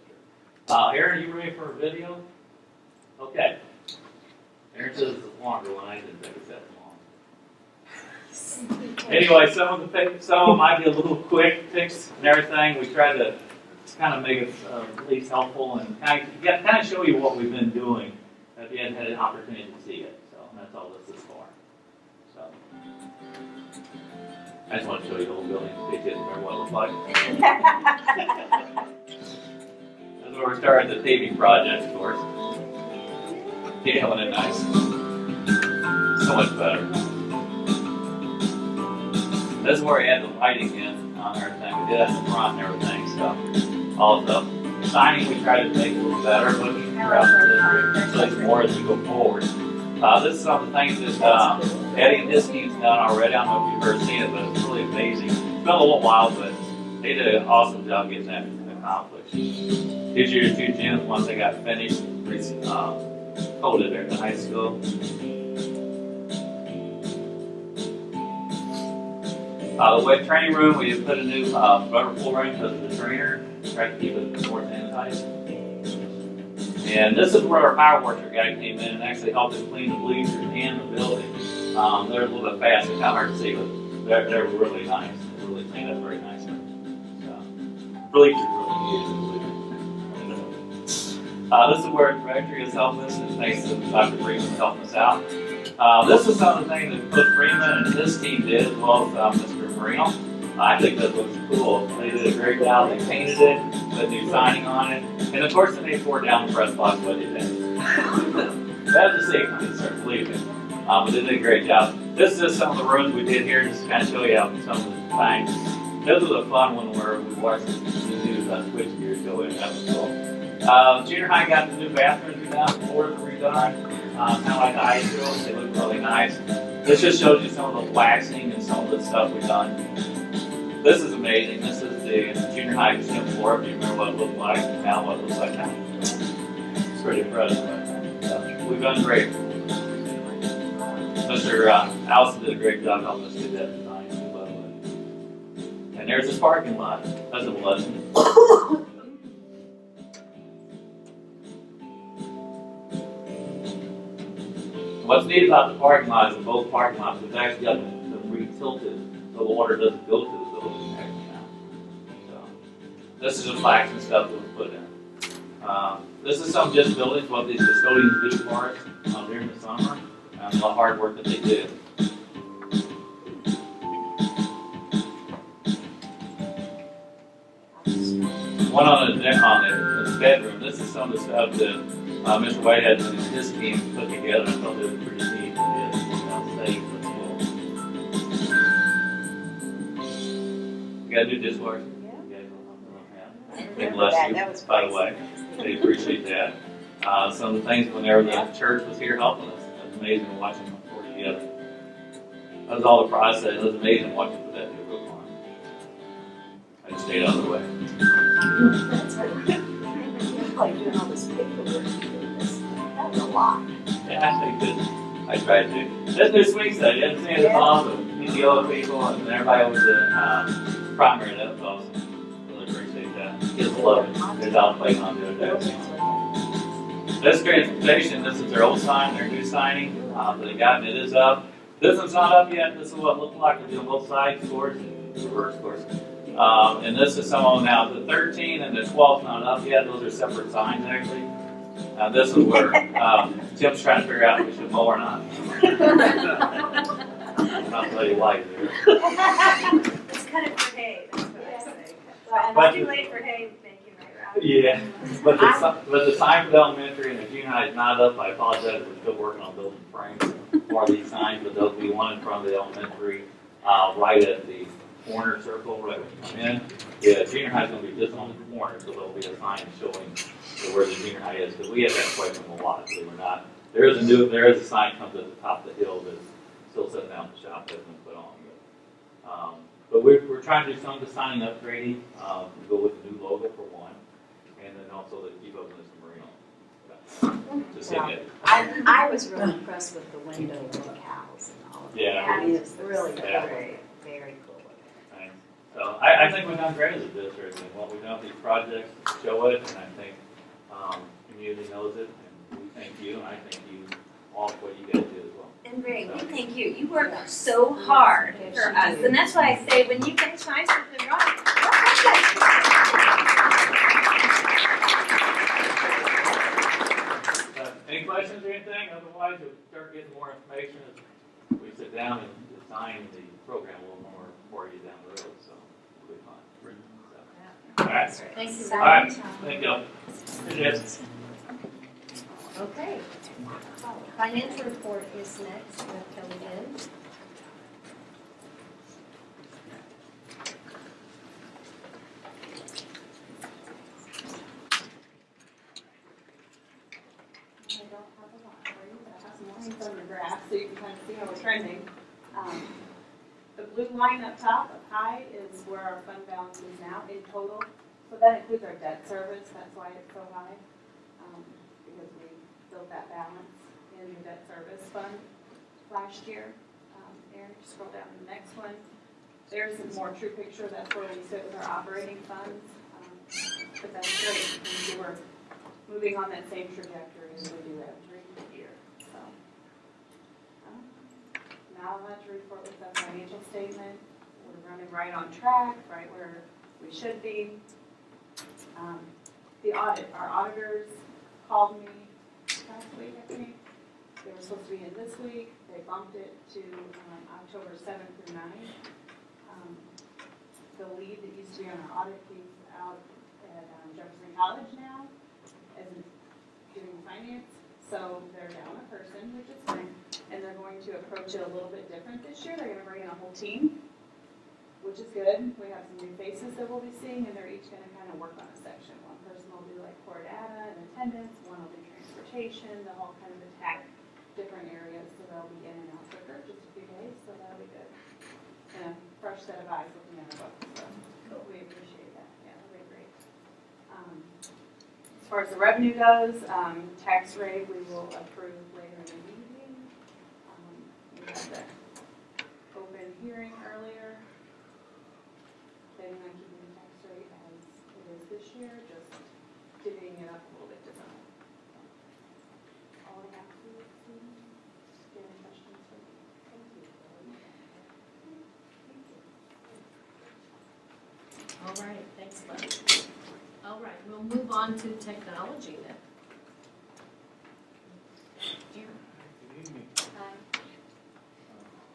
Aaron, you ready for a video? Okay. Aaron says it's a longer one. I didn't think it's that long. Anyway, some of them might be a little quick fix and everything. We tried to kind of make it at least helpful and kind of show you what we've been doing if you hadn't had an opportunity to see it. So that's all this is for. So I just want to show you the whole building in case you didn't remember what it looked like. That's where we started the paving project, of course. Yeah, wasn't it nice? So much better. This is where we had the lighting in on everything. We did it in the front and everything. So all the signing we tried to make a little better, looking throughout the district, more as we go forward. This is some of the things that Eddie and his team's done already. I don't know if you've ever seen it, but it's really amazing. It's been a little while, but they did an awesome job getting that accomplished. This year, 2 gyms, once they got finished, coated there at the high school. The wet training room, we put a new rubber pool ring because of the trainer, tried to keep it more sanitized. And this is where our power washer guy came in and actually helped us clean the bleachers and the building. They're a little bit fast, it's kind of hard to see, but they're really nice. They really cleaned up very nicely. Bleachers really needed. This is where the directory has helped us, and thanks to Dr. Freeman helping us out. This is some of the things that Coach Freeman and his team did, as well as Mr. Marino. I think that looks cool. They did a great job. They painted it, put a new signing on it, and of course they tore down the press box what they did. That's a secret, you start believing. But they did a great job. This is some of the rooms we did here, just to kind of show you how some of the things. This was a fun one where we watched the new switch gears go in. That was cool. Junior high got the new bathrooms redone, the floors were redone, kind of like the high school. They look really nice. This just shows you some of the waxing and some of the stuff we've done. This is amazing. This is the junior high gym floor. If you remember what it looked like, and now what it looks like now. It's pretty impressive. We've done great. Mr. Allison did a great job helping us get that design. And there's this parking lot. That's a blessing. What's neat about the parking lot is in both parking lots, we've actually got them re-tilted so the water doesn't go to the building actually now. So, this is just plaques and stuff that we put in. This is some just buildings, what these custodians do for us during the summer, and the hard work that they did. One on the bedroom. This is some of the stuff that Mr. Whitehead and his team put together. I thought it was pretty neat. You got a new dishwasher? Yeah. They bless you, by the way. They appreciate that. Some of the things whenever the church was here helping us. It was amazing watching them work together. That was all the process. It was amazing watching for that new roof on. I just stayed out of the way. That's right. You're like doing all this paperwork. That was a lot. Yeah, I did. I tried to. That's their swing study. You haven't seen it awesome. PTO people and everybody over the primary. That was awesome. Really appreciate that. Kids love it. They're out playing on the other day. This transportation, this is their old sign, their new signing that they got, and it is up. This one's not up yet. This is what it looked like. We're doing both sides, of course, and reverse, of course. And this is some of them now. The 13 and the 12 not up yet. Those are separate signs, actually. This is where Tim's trying to figure out if we should mow or not. Not tell you why there. Let's cut it for hay, that's what I say. But- Too late for hay, thank you, right? Yeah, but the sign for the elementary and the junior high is not up. I apologize. We're still working on building frames for these signs, but there'll be one in front of the elementary, right at the corner circle, right when you come in. Yeah, junior high is going to be just on the corner, so there'll be a sign showing where the junior high is. Because we have that question a lot, so we're not. There is a sign comes at the top of the hill that's still sitting out in the shop that's been put on. But we're trying to do some of the signing upgrading. We go with the new logo for one, and then also to keep up with Mr. Marino. Just hitting it. I was really impressed with the window decals and all of that. Yeah. I mean, it's really Yeah. very, very cool. Right. So I think we've done great as a district, and what we've done with these projects show it, and I think the community knows it, and we thank you, and I thank you all for what you guys do as well. And Ray, we thank you. You work so hard for us, and that's why I say when you guys find something wrong, Any questions or anything? Otherwise, you'll start getting more information as we sit down and design the program a little more for you down the road. So it'll be fun. So, all right. Thank you. All right. Thank you. Appreciate it. Okay. Financial report is next with Kelly Lynn. From the graph, so you can kind of see how we're trending. The blue blue line up top, up high, is where our fund balance is now in total. So that includes our debt service, that's why it's so high, because we built that balance in the debt service fund last year. Aaron, scroll down to the next one. There's a more true picture, that's where we sit with our operating funds. But that's great, because we're moving on that same trajectory as we do every year, so. Now I'll have to report with the financial statement. We're running right on track, right where we should be. The audit, our auditors called me last week, I think. They were supposed to be in this week. They bumped it to October 7th through 9th. The lead that used to be on our audit, he's out at Jefferson College now as doing finance. So they're down a person, which is fine. And they're going to approach it a little bit different this year. They're going to bring in a whole team, which is good. We have some new faces that we'll be seeing, and they're each going to kind of work on a section. One person will do like core data and attendance, one will do transportation. They'll all kind of attack different areas, so they'll be in and out quicker, just a few days, so that'll be good. And a fresh set of eyes looking at our books, so we appreciate that. Yeah, that'll be great. As far as the revenue goes, tax rate we will approve later in the meeting. We had the open hearing earlier. Planning on keeping the tax rate as it is this year, just divvying it up a little bit differently. All I have to do is see. Do you have any questions for me? Thank you. All right, thanks, Leslie. All right, we'll move on to technology then. Aaron. Good evening. Hi.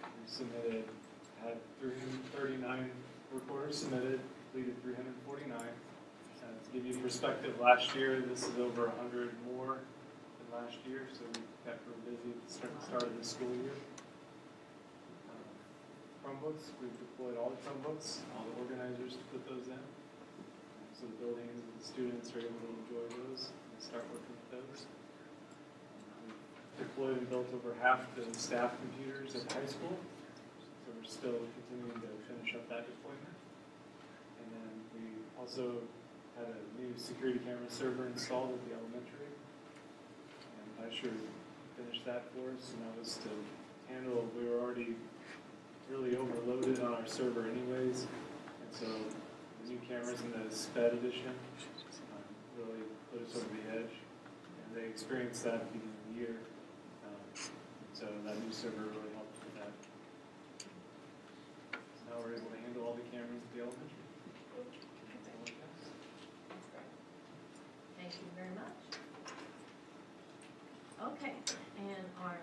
We submitted, had 339 work orders submitted, completed 349. To give you perspective, last year this is over 100 more than last year, so we kept real busy at the start of the school year. Chromebooks, we've deployed all the Chromebooks, all the organizers to put those in. So the buildings and the students are able to enjoy those and start working with those. We've deployed and built over half the staff computers at the high school, so we're still continuing to finish up that deployment. And then we also had a new security camera server installed at the elementary, and I sure finished that for us, and that was to handle, we were already really overloaded on our server anyways, and so the new cameras in the SPED edition really put us over the edge, and they experienced that at the beginning of the year, so that new server really helped with that. So now we're able to handle all the cameras at the elementary. Thank you very much. Okay, and our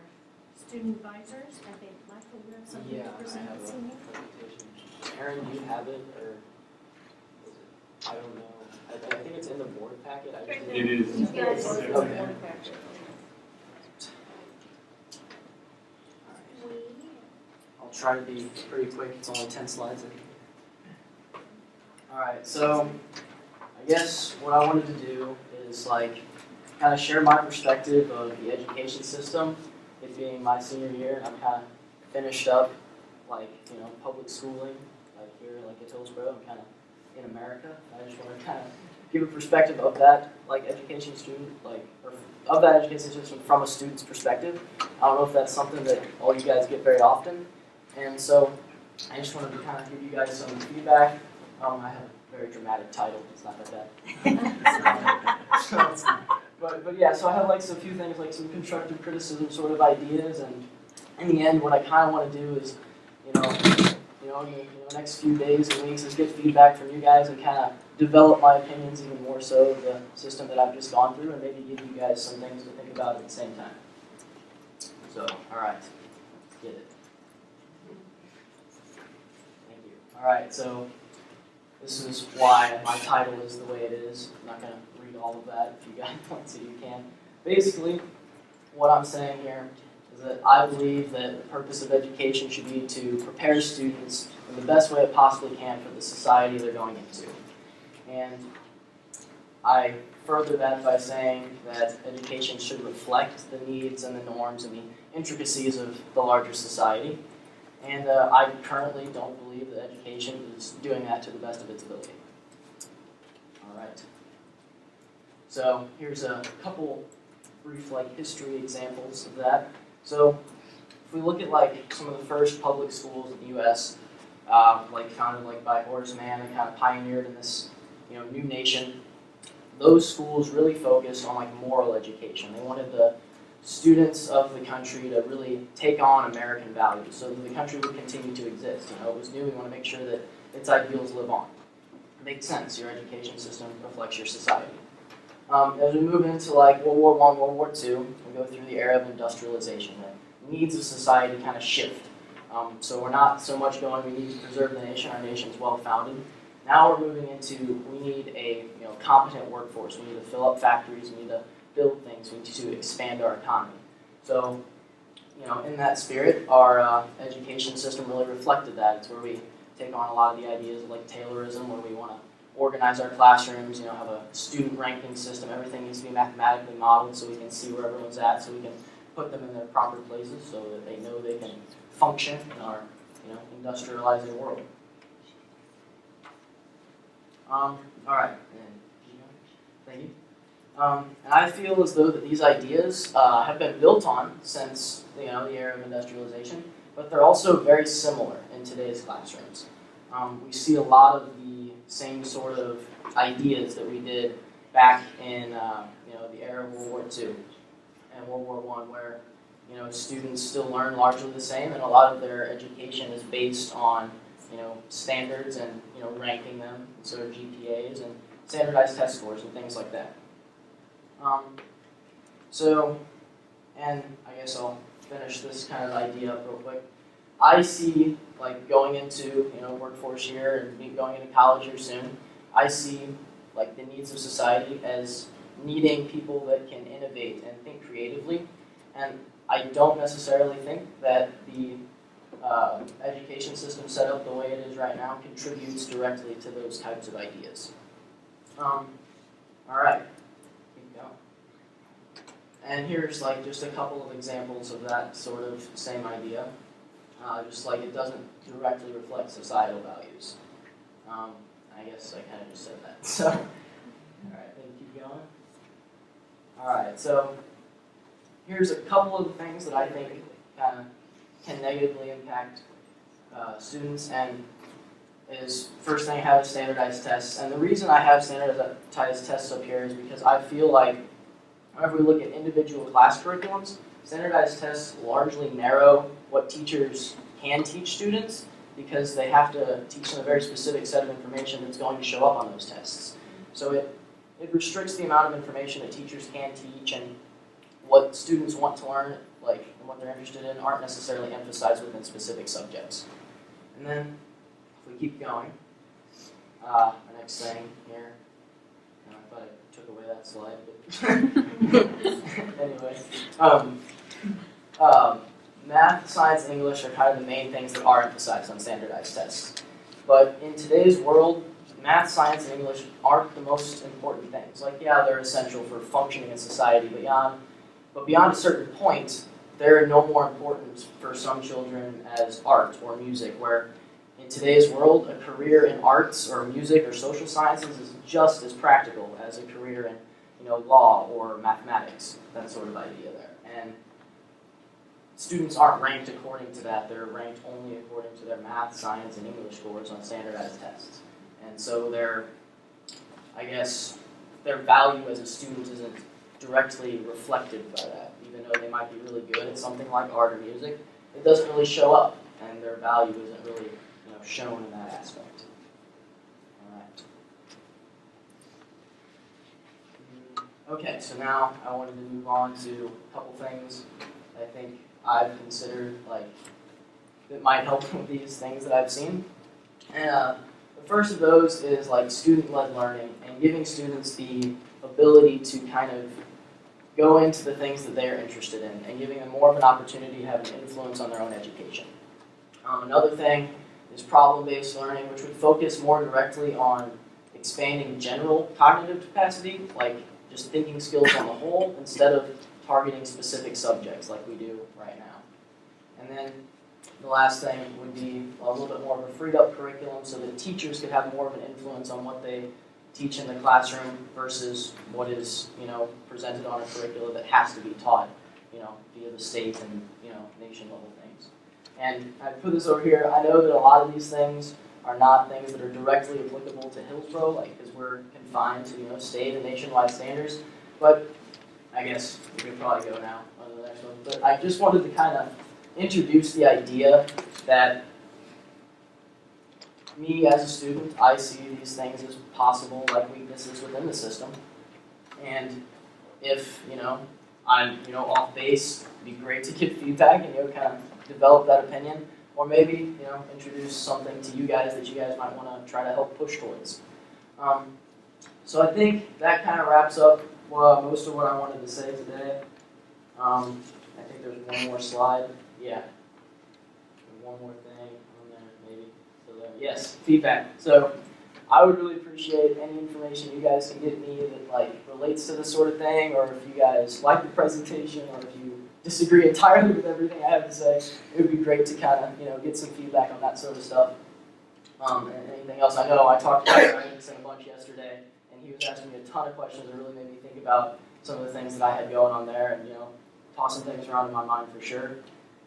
student advisors, I think, Michael, you have something to present this evening? Yeah, I have a presentation. Aaron, do you have it, or is it, I don't know. I think it's in the board packet. I just It is. Yes. Okay. I'll try to be pretty quick. It's only 10 slides. Alright, so I guess what I wanted to do is kind of share my perspective of the education system, it being my senior year, and I'm kind of finished up public schooling here at Hillsborough. I'm kind of in America. I just want to kind of give a perspective of that education student, or of that education system from a student's perspective. I don't know if that's something that all you guys get very often, and so I just wanted to kind of give you guys some feedback. I have a very dramatic title. It's not that bad. But yeah, so I have a few things, some constructive criticism sort of ideas, and in the end, what I kind of want to do is, in the next few days and weeks, is get feedback from you guys and kind of develop my opinions even more so of the system that I've just gone through, and maybe give you guys some things to think about at the same time. So, all right, let's get it. Thank you. All right, so this is why my title is the way it is. I'm not going to read all of that. If you guys want to, you can. Basically, what I'm saying here is that I believe that the purpose of education should be to prepare students in the best way it possibly can for the society they're going into. And I further that by saying that education should reflect the needs and the norms and the intricacies of the larger society. And I currently don't believe that education is doing that to the best of its ability. All right. So here's a couple brief history examples of that. So if we look at some of the first public schools in the U.S., founded by Horace Mann and kind of pioneered in this new nation, those schools really focused on moral education. They wanted the students of the country to really take on American values so that the country would continue to exist. It was new. We want to make sure that its ideals live on. It makes sense. Your education system reflects your society. As we move into World War I, World War II, we go through the era of industrialization. The needs of society kind of shift. So we're not so much going, we need to preserve the nation. Our nation's well-founded. Now we're moving into, we need a competent workforce. We need to fill up factories. We need to build things. We need to expand our economy. So, in that spirit, our education system really reflected that. It's where we take on a lot of the ideas like Taylorism, where we want to organize our classrooms, have a student ranking system. Everything needs to be mathematically modeled so we can see where everyone's at, so we can put them in their proper places so that they know they can function in our industrializing world. All right. Thank you. And I feel as though that these ideas have been built on since the era of industrialization, but they're also very similar in today's classrooms. We see a lot of the same sort of ideas that we did back in the era of World War II and World War I, where students still learn largely the same, and a lot of their education is based on standards and ranking them, sort of GPAs and standardized test scores and things like that. And I guess I'll finish this kind of idea up real quick. I see going into workforce here and going into college here soon. I see the needs of society as needing people that can innovate and think creatively, and I don't necessarily think that the education system set up the way it is right now contributes directly to those types of ideas. All right, keep going. And here's just a couple of examples of that sort of same idea. It doesn't directly reflect societal values. I guess I kind of just said that. So, all right, then keep going. All right, so here's a couple of the things that I think kind of can negatively impact students, and first thing I have is standardized tests. And the reason I have standardized tests up here is because I feel like whenever we look at individual class curriculums, standardized tests largely narrow what teachers can teach students because they have to teach them a very specific set of information that's going to show up on those tests. So it restricts the amount of information that teachers can teach, and what students want to learn, and what they're interested in, aren't necessarily emphasized within specific subjects. And then, if we keep going, the next thing here, I thought I took away that slide, but anyway, math, science, and English are kind of the main things that are emphasized on standardized tests. But in today's world, math, science, and English aren't the most important things. They're essential for functioning in society, but beyond a certain point, they're no more important for some children as art or music, where in today's world, a career in arts or music or social sciences is just as practical as a career in law or mathematics, that sort of idea there. And students aren't ranked according to that. They're ranked only according to their math, science, and English scores on standardized tests. And so their value as a student isn't directly reflected by that. Even though they might be really good at something like art or music, it doesn't really show up, and their value isn't really shown in that aspect. All right. Okay, so now I wanted to move on to a couple things I think I've considered that might help with these things that I've seen. And the first of those is student-led learning and giving students the ability to kind of go into the things that they're interested in and giving them more of an opportunity to have an influence on their own education. Another thing is problem-based learning, which would focus more directly on expanding general cognitive capacity, just thinking skills on the whole, instead of targeting specific subjects like we do right now. And then the last thing would be a little bit more of a freed up curriculum so that teachers could have more of an influence on what they teach in the classroom versus what is, presented on a curricula that has to be taught, via the state and, nation level things. And I put this over here. I know that a lot of these things are not things that are directly applicable to Hillsborough, because we're confined to, state and nationwide standards. But I guess we could probably go now on to the next one. But I just wanted to kind of introduce the idea that me as a student, I see these things as possible, like weaknesses within the system. And if, I'm, off base, it'd be great to get feedback and, kind of develop that opinion. Or maybe, introduce something to you guys that you guys might want to try to help push towards. So I think that kind of wraps up most of what I wanted to say today. I think there's one more slide. Yeah. One more thing on there, maybe. So yes, feedback. So I would really appreciate any information you guys can get me that relates to this sort of thing, or if you guys like the presentation, or if you disagree entirely with everything I have to say, it would be great to kind of get some feedback on that sort of stuff. And anything else? I know I talked about Isaacson a bunch yesterday, and he was asking me a ton of questions that really made me think about some of the things that I had going on there, and tossing things around in my mind for sure.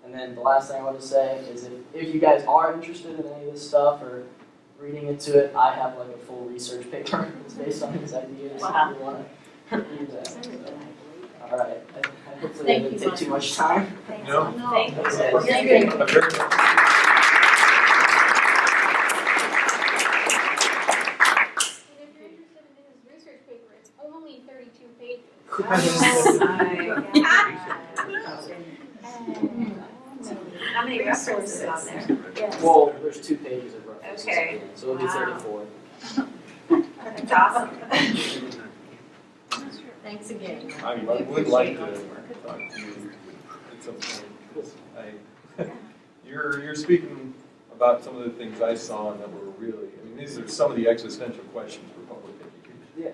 And then the last thing I want to say is if you guys are interested in any of this stuff or reading into it, I have a full research paper that's based on these ideas. Wow. If you want to read that. So, all right. I hopefully Thank I didn't you, take too much time. No. Thank you. Okay. Thank you. A very much. And if you're interested in his research paper, it's only 32 pages. How many references on there? Well, there's 2 pages of references. Okay. So it'll be Wow. 34. That's awesome. Thanks again. I would like to talk to you at some point, because you're speaking about some of the things I saw and that were really, these are some of the existential questions for public education. Yeah.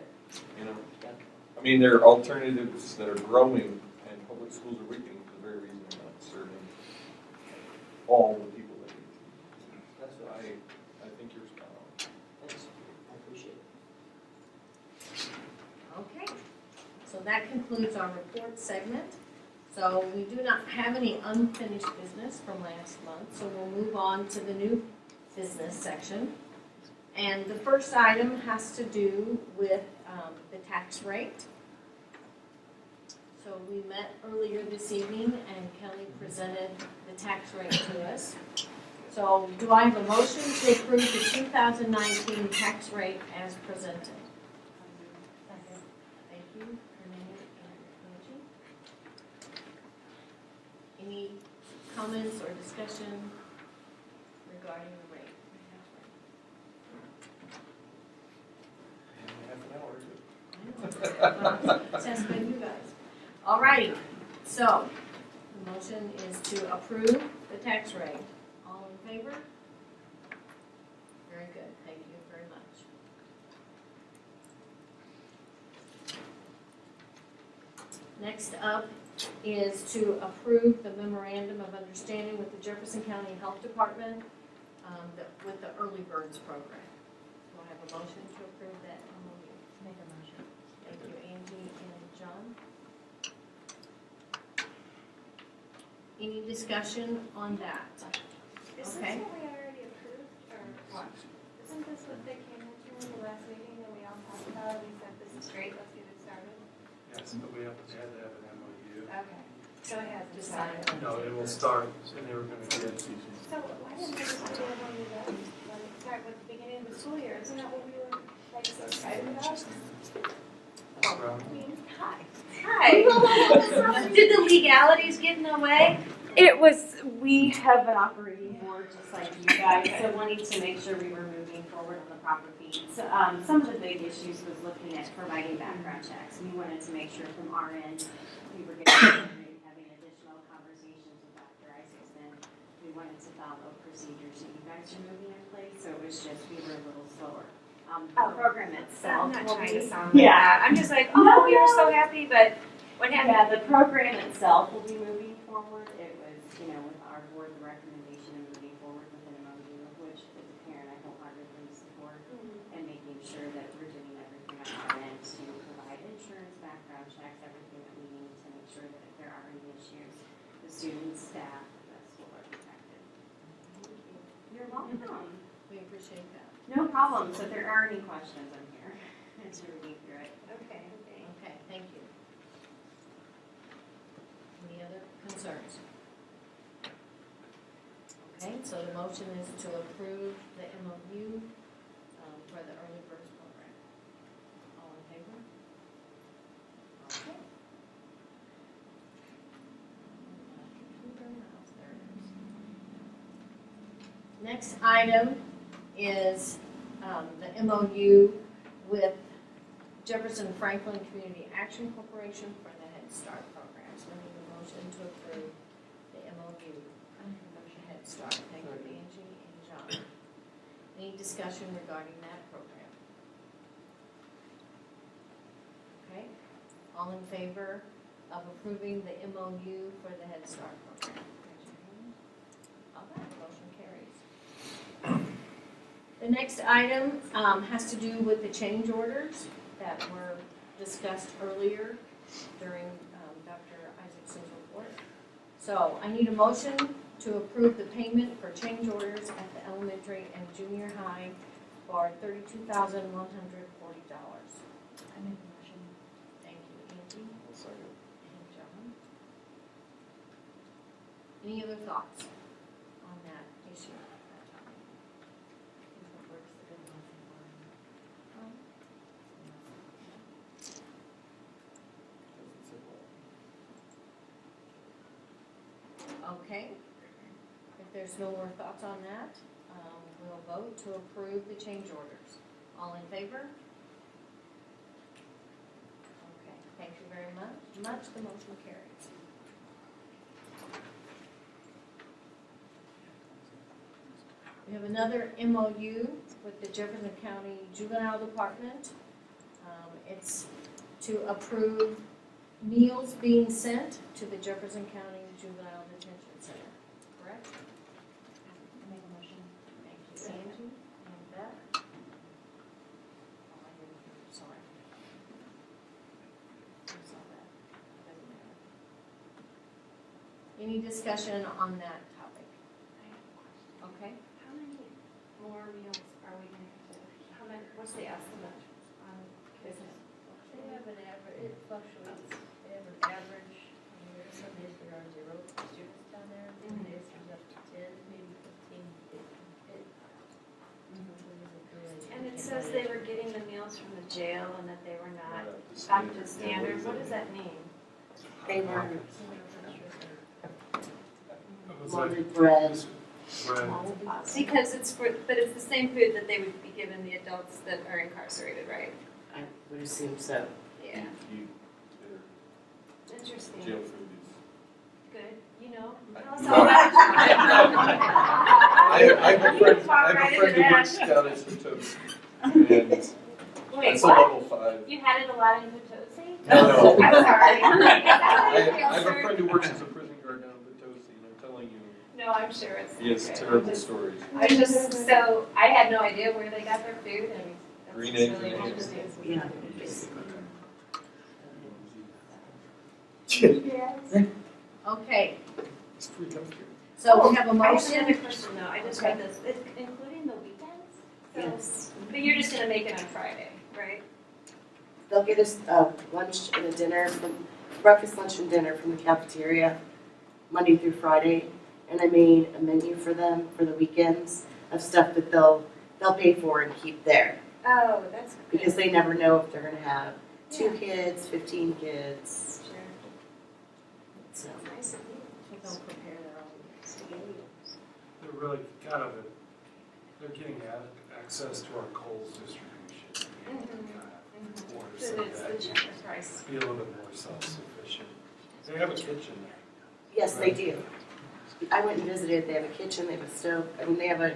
I mean, there are alternatives that are growing, and public schools are weakening for the very reason they're not serving all the people that need to. That's what I think you're spot on. Thanks. I appreciate it. Okay, so that concludes our report segment. So we do not have any unfinished business from last month, so we'll move on to the new business section. And the first item has to do with the tax rate. So we met earlier this evening and Kelly presented the tax rate to us. So do I have a motion to approve the 2019 tax rate as presented? Thank you, Renee and Angie. Any comments or discussion regarding the rate? Sounds good, you guys. All righty, so the motion is to approve the tax rate. All in favor? Very good, thank you very much. Next up is to approve the memorandum of understanding with the Jefferson County Health Department with the Early Birds Program. Do I have a motion to approve that MOU? Make a motion. Thank you, Angie and John. Any discussion on that? Is Okay. this what we already approved, or what? Isn't this what they came into in the last meeting that we all talked about, we said this is great, let's get it started? Yes, but we had to have an MOU. Okay, so it has to Just sign. sign it. No, it will start, and they were going to get. So why didn't we just do it when we start with the beginning of the school year? Isn't that what we were so excited about? Hi. Did the legalities get in the way? It was, we have an operating board just like you guys, so wanting to make sure we were moving forward on the proper feet. So, some of the big issues was looking at providing background checks. We wanted to make sure from our end, we were getting having additional conversations with Dr. Isaacson. We wanted to follow procedures that you guys are moving in place, so it was just, we were a little slower. The program itself. I'm not will trying be- to sound like that. I'm just like, oh, we were so happy, but what happened? Yeah, the program itself will be moving forward. It was, with our board, the recommendation staff, that school are protected. You're welcome. We appreciate that. No problem. So if there are any questions, I'm here as you're reading through it. Okay, okay. Okay, thank you. Any other concerns? Okay, so the motion is to approve the MOU for the early birds program. All in favor? Okay. Next item is the MOU with Jefferson Franklin Community Action Corporation for the Head Start program. So I need a motion to approve the MOU for Head Start. Thank you, Angie and John. Any discussion regarding that program? Okay, all in favor of approving the MOU for the Head Start program? Raise your hand. All right, motion carries. The next item has to do with the change orders that were discussed earlier during Dr. Isaacson's report. So I need a motion to approve the payment for change orders at the elementary and junior high for $32,140. I make a motion. Thank you, Angie I'll second. and John. Any other thoughts on that issue? Okay, if there's no more thoughts on that, we'll vote to approve the change orders. All in favor? Okay, thank you very much. The motion carries. We have another MOU with the Jefferson County Juvenile Department. It's to approve meals being sent to the Jefferson County Juvenile Detention Center, correct? I make a motion. Thank you, Angie and Beth. Oh, I didn't hear you, sorry. I saw that. Doesn't matter. Any discussion on that topic? Okay. How many more meals are we gonna have to, how many, what's the estimate on kids? They have an average, it fluctuates, they have an average, some days there are 0 students down there, some days there's up to 10, maybe 15. And it says they were getting the meals from the jail and that they were not up to standard. What does that mean? They were It was like loaded bread. bread. Because it's for, but it's the same food that they would be giving the adults that are incarcerated, right? I would assume so. Yeah. Their Interesting. jail food Good. You know, tell us No. all about I have a friend who works down at Potosi, and Wait, that's a what? level 5. You had it a lot in Potosi? No. I'm sorry. I have a friend who works as a prison guard down in Potosi, and I'm telling you, No, I'm sure it's. he has good. terrible stories. I just, so, I had no idea where they got their food and that's Green just eggs really and eggs. interesting. Yeah. Okay, It's free healthcare. so we have a I have another motion. question though, I just read this, it's including the weekends? So- Yes. But you're just gonna make it on Friday, right? They'll get us lunch and a dinner, breakfast, lunch, and dinner from the cafeteria, Monday through Friday. And I made a menu for them for the weekends of stuff that they'll pay for and keep there. Oh, that's good. Because they never know if they're gonna have 2 Yeah. kids, 15 kids, Sure. so. That's nice of you. They'll prepare their own spaghetti. They're really kind of, they're getting access to our Kohl's distribution. Being able to kind of order So some of it's that, the cheaper price. be a little bit more self-sufficient. They have a kitchen there. Yes, they do. I went and visited, they have a kitchen, they have a stove, I mean, they have a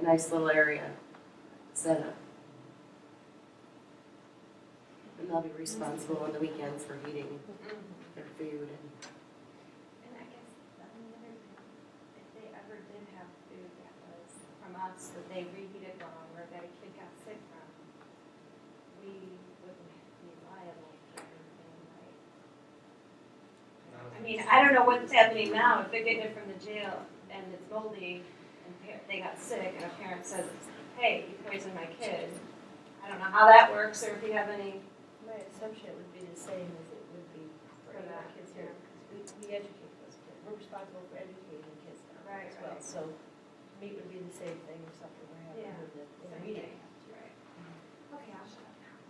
nice little area set up. And they'll be responsible on the weekends for heating their food and. And I guess the only other thing, if they ever did have food that was from us that they reheated wrong or that a kid got sick from, we wouldn't be liable for anything, right? I mean, I don't know what's happening now, if they're getting it from the jail and it's moldy and they got sick and a parent says, hey, you poisoned my kid. I don't know how that works or if you have any. My assumption would be the same as it would be for For our that, kids here, because we educate those kids. We're responsible for educating the kids now Right, as well. right. So to me, it would be the same thing if something were happening Yeah, in the same meeting. thing. Right. Okay, I'll shut up now.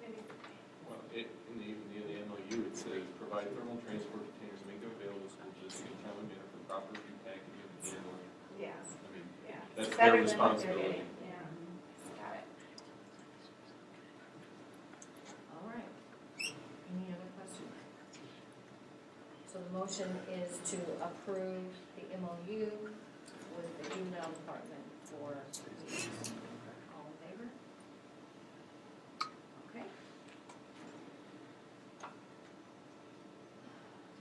Maybe. Well, in the MOU, it says, provide thermal transport containers, make them available to school districts in a timely manner for proper repackaging and handling. Yeah, I mean, yeah. that's Better their than what they're responsibility. getting. Yeah, got it. All right. Any other questions? So the motion is to approve the MOU with the juvenile department for meetings. All in favor? Okay.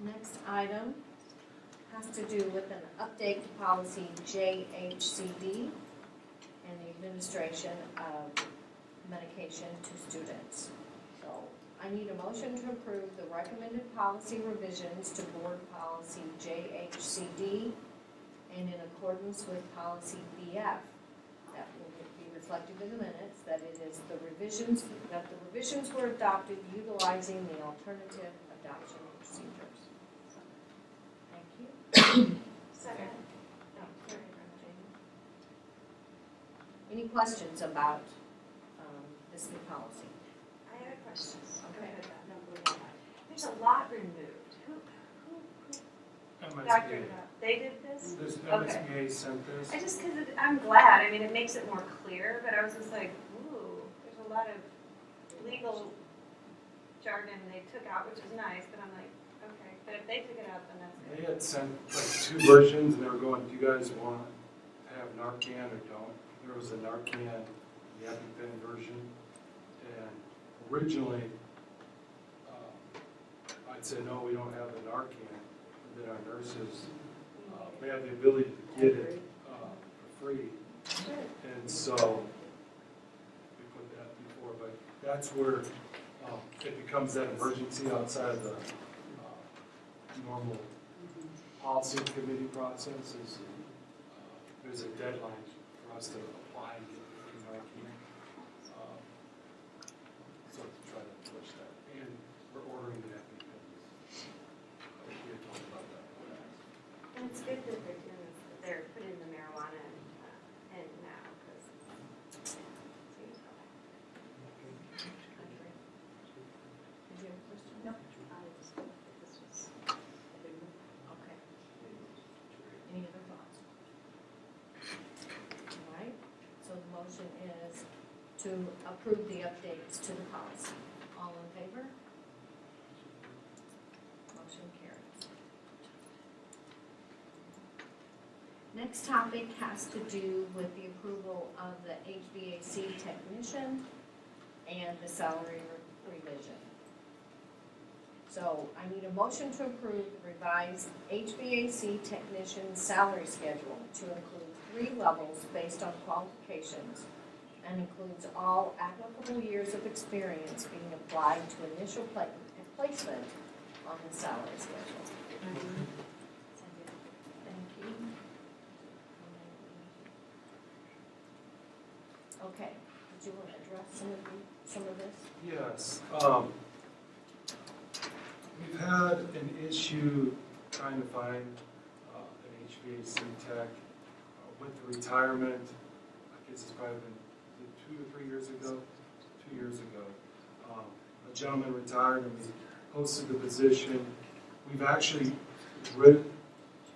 Next item has to do with an update to policy JHCD and the administration of medication to students. So I need a motion to approve the recommended policy revisions to board policy JHCD and in accordance with policy BF. That will be reflected in the minutes, that it is the revisions were adopted utilizing the alternative adoption procedures. Thank you. Second. Oh, sorry, Jamie. Any questions about this new policy? I have a question. Okay. No, go ahead. There's a lot removed. Who doctored it up? They did this? This Okay. MSBA sent this. I just, cause I'm glad, I mean, it makes it more clear, but I was just like, ooh, there's a lot of legal jargon they took out, which is nice, but I'm like, okay, but if they took it out, then that's They good. had sent like 2 versions, and they were going, do you guys want to have Narcan or don't? There was a Narcan, the EpiPen version, and originally, I'd say, no, we don't have the Narcan, but then our nurses, we have the ability to get it for free, and so we put that before, but that's where it becomes that emergency outside of the normal policy committee process is, there's a deadline for us to apply and get Narcan. So to try to push that, and we're ordering that because we had talked about that. And it's good that they're doing this, that they're putting the marijuana in now, cause seems Did you have a question? No, I just thought that this was a big move. Okay. Any other thoughts? All right, so the motion is to approve the updates to the policy. All in favor? Motion carries. Next topic has to do with the approval of the HVAC technician and the salary revision. So I need a motion to approve the revised HVAC technician salary schedule to include 3 levels based on qualifications and includes all applicable years of experience being applied to initial placement on the salary schedule. Thank you. Okay, did you want to address some of this? Yes, we've had an issue trying to find an HVAC tech with the retirement. I guess it's probably been 2 or 3 years ago. 2 years ago, a gentleman retired and we posted the position. We've actually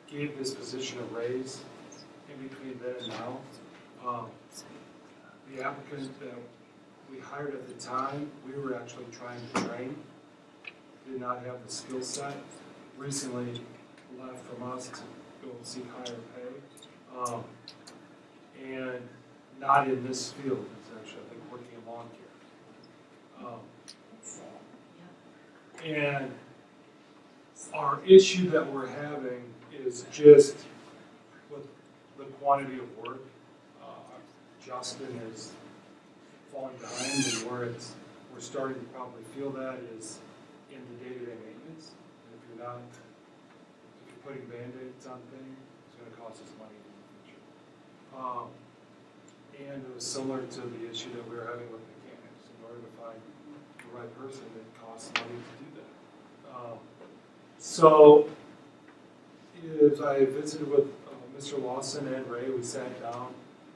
gave this position a raise in between then and now. The applicant that we hired at the time, we were actually trying to train, did not have the skill set. Recently left from us to go seek higher pay. And not in this field, it's actually, I think, working in lawn care. And our issue that we're having is just with the quantity of work. Justin is falling behind, and we're starting to probably feel that is in the day-to-day maintenance. And if you're not, if you're putting Band-Aids on things, it's gonna cost us money in the future. And it was similar to the issue that we were having with mechanics. In order to find the right person, it costs money to do that. So, as I visited with Mr. Lawson and Ray, we sat down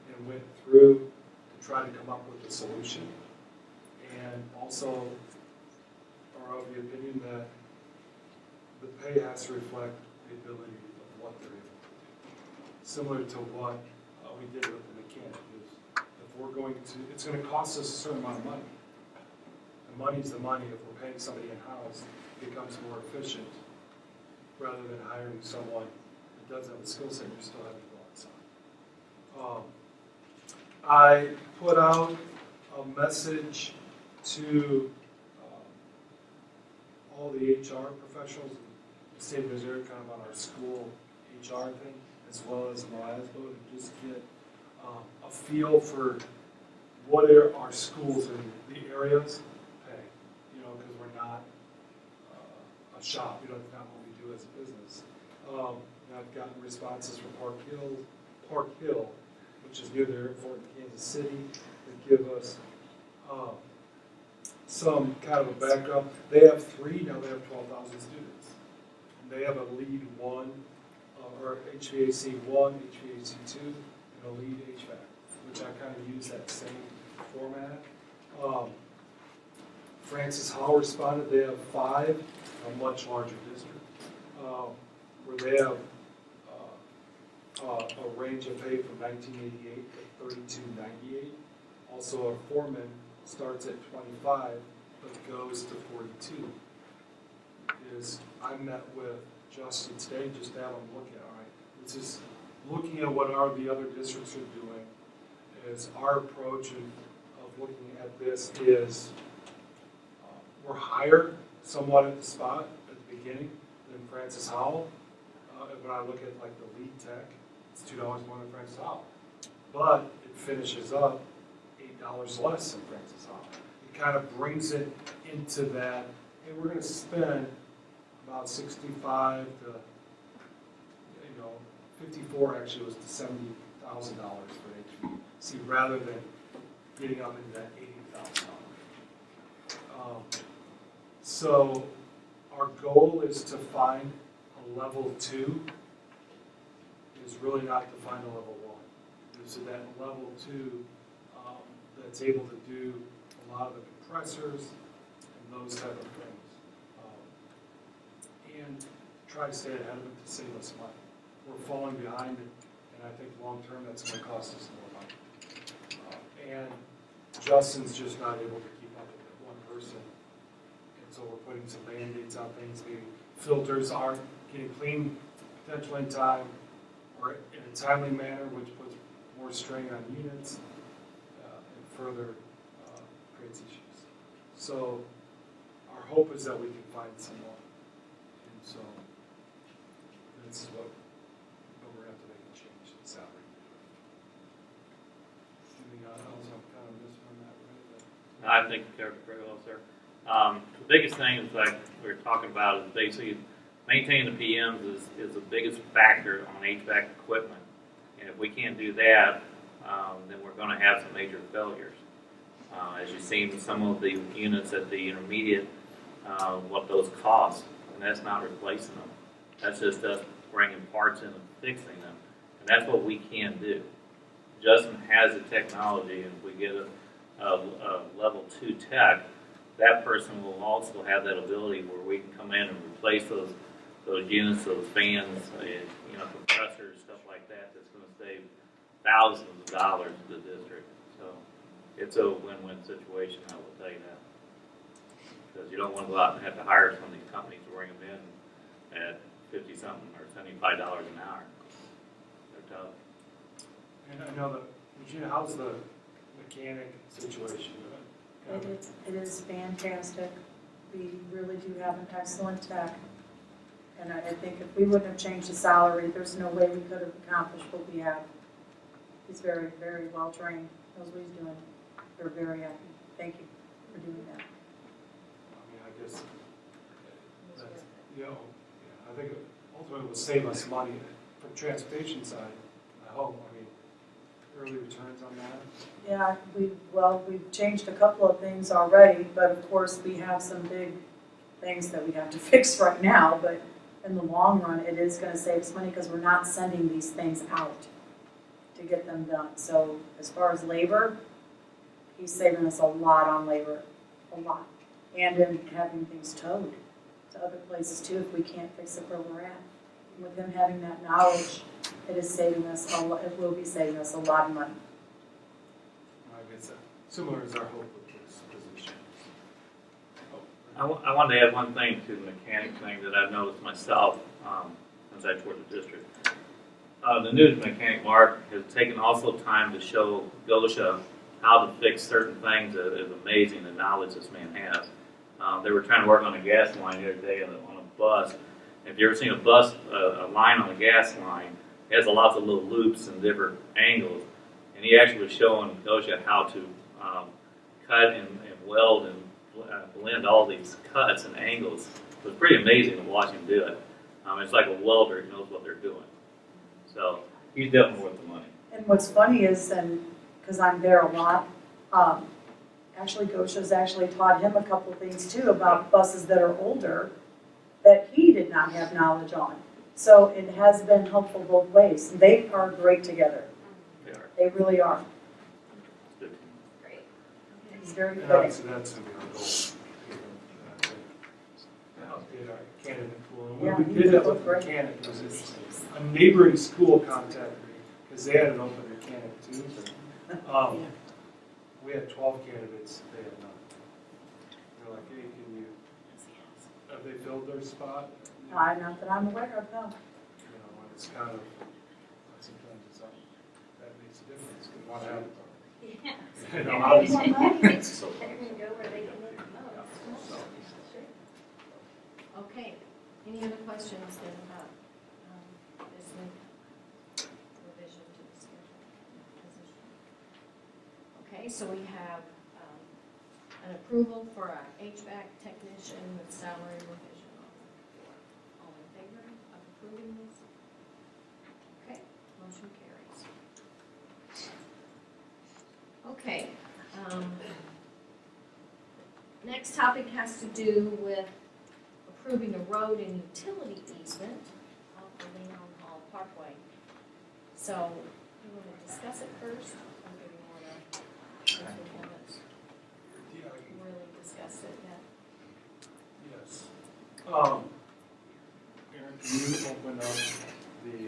and went through to try to come up with a solution. And also are of the opinion that the pay has to reflect the ability of what they're able to do. Similar to what we did with the mechanic. If we're going to, it's going to cost us a certain amount of money. And money's the money. If we're paying somebody in-house, it becomes more efficient rather than hiring someone that doesn't have the skill set, you're still having to go outside. I put out a message to all the HR professionals in the state of Missouri, kind of on our school HR thing, as well as Moasbo, to just get a feel for what are our schools in the areas pay. You know, because we're not a shop. You know, it's not what we do as a business. And I've gotten responses from Park Hill, which is near the airport in Kansas City, that give us some kind of a background. They have 3, now they have 12,000 students. And they have a lead 1, or HVAC 1, HVAC 2, and a lead HVAC, which I kind of use that same format. Francis Howell responded, they have 5, a much larger district, where they have a range of pay from $19.88 to $32.98. Also, a foreman starts at 25, but goes to 42. I met with Justin today just to have him look at, all right, this is looking at what the other districts are doing. Is our approach of looking at this is we're higher somewhat at the spot at the beginning than Francis Howell. When I look at like the lead tech, it's $2 more than Francis Howell. But it finishes up $8 less than Francis Howell. It kind of brings it into that, hey, we're going to spend about $65 to, 54 actually was to $70,000 for HVAC, rather than getting up into that $80,000. So our goal is to find a level 2. Is really not to find a level 1. So that level 2 that's able to do a lot of the compressors and those type of things. And try to stay ahead of it to save us money. We're falling behind it, and I think long term that's going to cost us more money. And Justin's just not able to keep up with that one person. And so we're putting some Band-Aids on things. Maybe filters aren't getting cleaned potentially in time or in a timely manner, which puts more strain on units and further creates issues. So our hope is that we can find someone. And so this is what we're going to have to make a change in salary. Anything else I'm kind of missing on that, right? I think you covered it very well, sir. The biggest thing is, like we were talking about, is basically maintaining the PMs is the biggest factor on HVAC equipment. And if we can't do that, then we're going to have some major failures. As you've seen with some of the units at the intermediate, what those cost, and that's not replacing them. That's just us bringing parts in and fixing them. And that's what we can do. Justin has the technology, and if we get a level 2 tech, that person will also have that ability where we can come in and replace those units, those fans, compressors, stuff like that. That's going to save thousands of dollars to the district. So it's a win-win situation, I will tell you that. Because you don't want to go out and have to hire some of these companies to bring them in at $50-something or $75 an hour. They're tough. And I know that, Regina, how's the mechanic situation? It is fantastic. We really do have an excellent tech. And I think if we wouldn't have changed the salary, there's no way we could have accomplished what we have. He's very, very well trained, knows what he's doing. We're very happy. Thank you for doing that. I mean, I guess that's, think ultimately will save us money from transportation side, I hope. I mean, early returns on that. Yeah, we've changed a couple of things already, but of course, we have some big things that we have to fix right now, but in the long run, it is gonna save us money because we're not sending these things out to get them done. So as far as labor, he's saving us a lot on labor, a lot. And in having things towed to other places too, if we can't fix it where we're at. And with him having that knowledge, it is saving us it will be saving us a lot of money. I guess similar is our hope with this position. I wanted to add one thing to the mechanic thing that I've noticed myself since I toured the district. The new mechanic, Mark, has taken also time to show Gosha how to fix certain things. That is amazing, the knowledge this man has. They were trying to work on a gas line the other day on a bus. If you ever seen a bus, a line on a gas line, it has lots of little loops and different angles. And he actually was showing Gosha how to cut and weld and blend all these cuts and angles. It was pretty amazing to watch him do it. It's like a welder who knows what they're doing. So he's definitely worth the money. And what's funny is, and because I'm there a lot, actually Gosha's actually taught him a couple of things too about buses that are older that he did not have knowledge on. So it has been helpful both ways. They are great together. They are. They really are. Good. Great. He's very good. And obviously that's going to be our goal. To update our candidate pool. And Yeah, we did that with the mechanic. It was a neighboring school contacted me because they had an open mechanic too. But, we had 12 candidates. They had none. They're like, hey, have they filled their spot? Not that I'm aware of, no. And it's kind of, sometimes it's like, that makes a difference. Because one have Yeah. you know, obviously. They're gonna go where they can make the most. Okay, any other questions then about this new revision to the schedule position? Okay, so we have an approval for our HVAC technician with salary revision on the floor. All in favor of approving this? Okay, motion carries. Okay, next topic has to do with approving a road and utility easement off the Leon Hall Parkway. So, you want to discuss it first? Or do you want to, since we haven't really discussed it yet? Yes. Aaron, can you open up the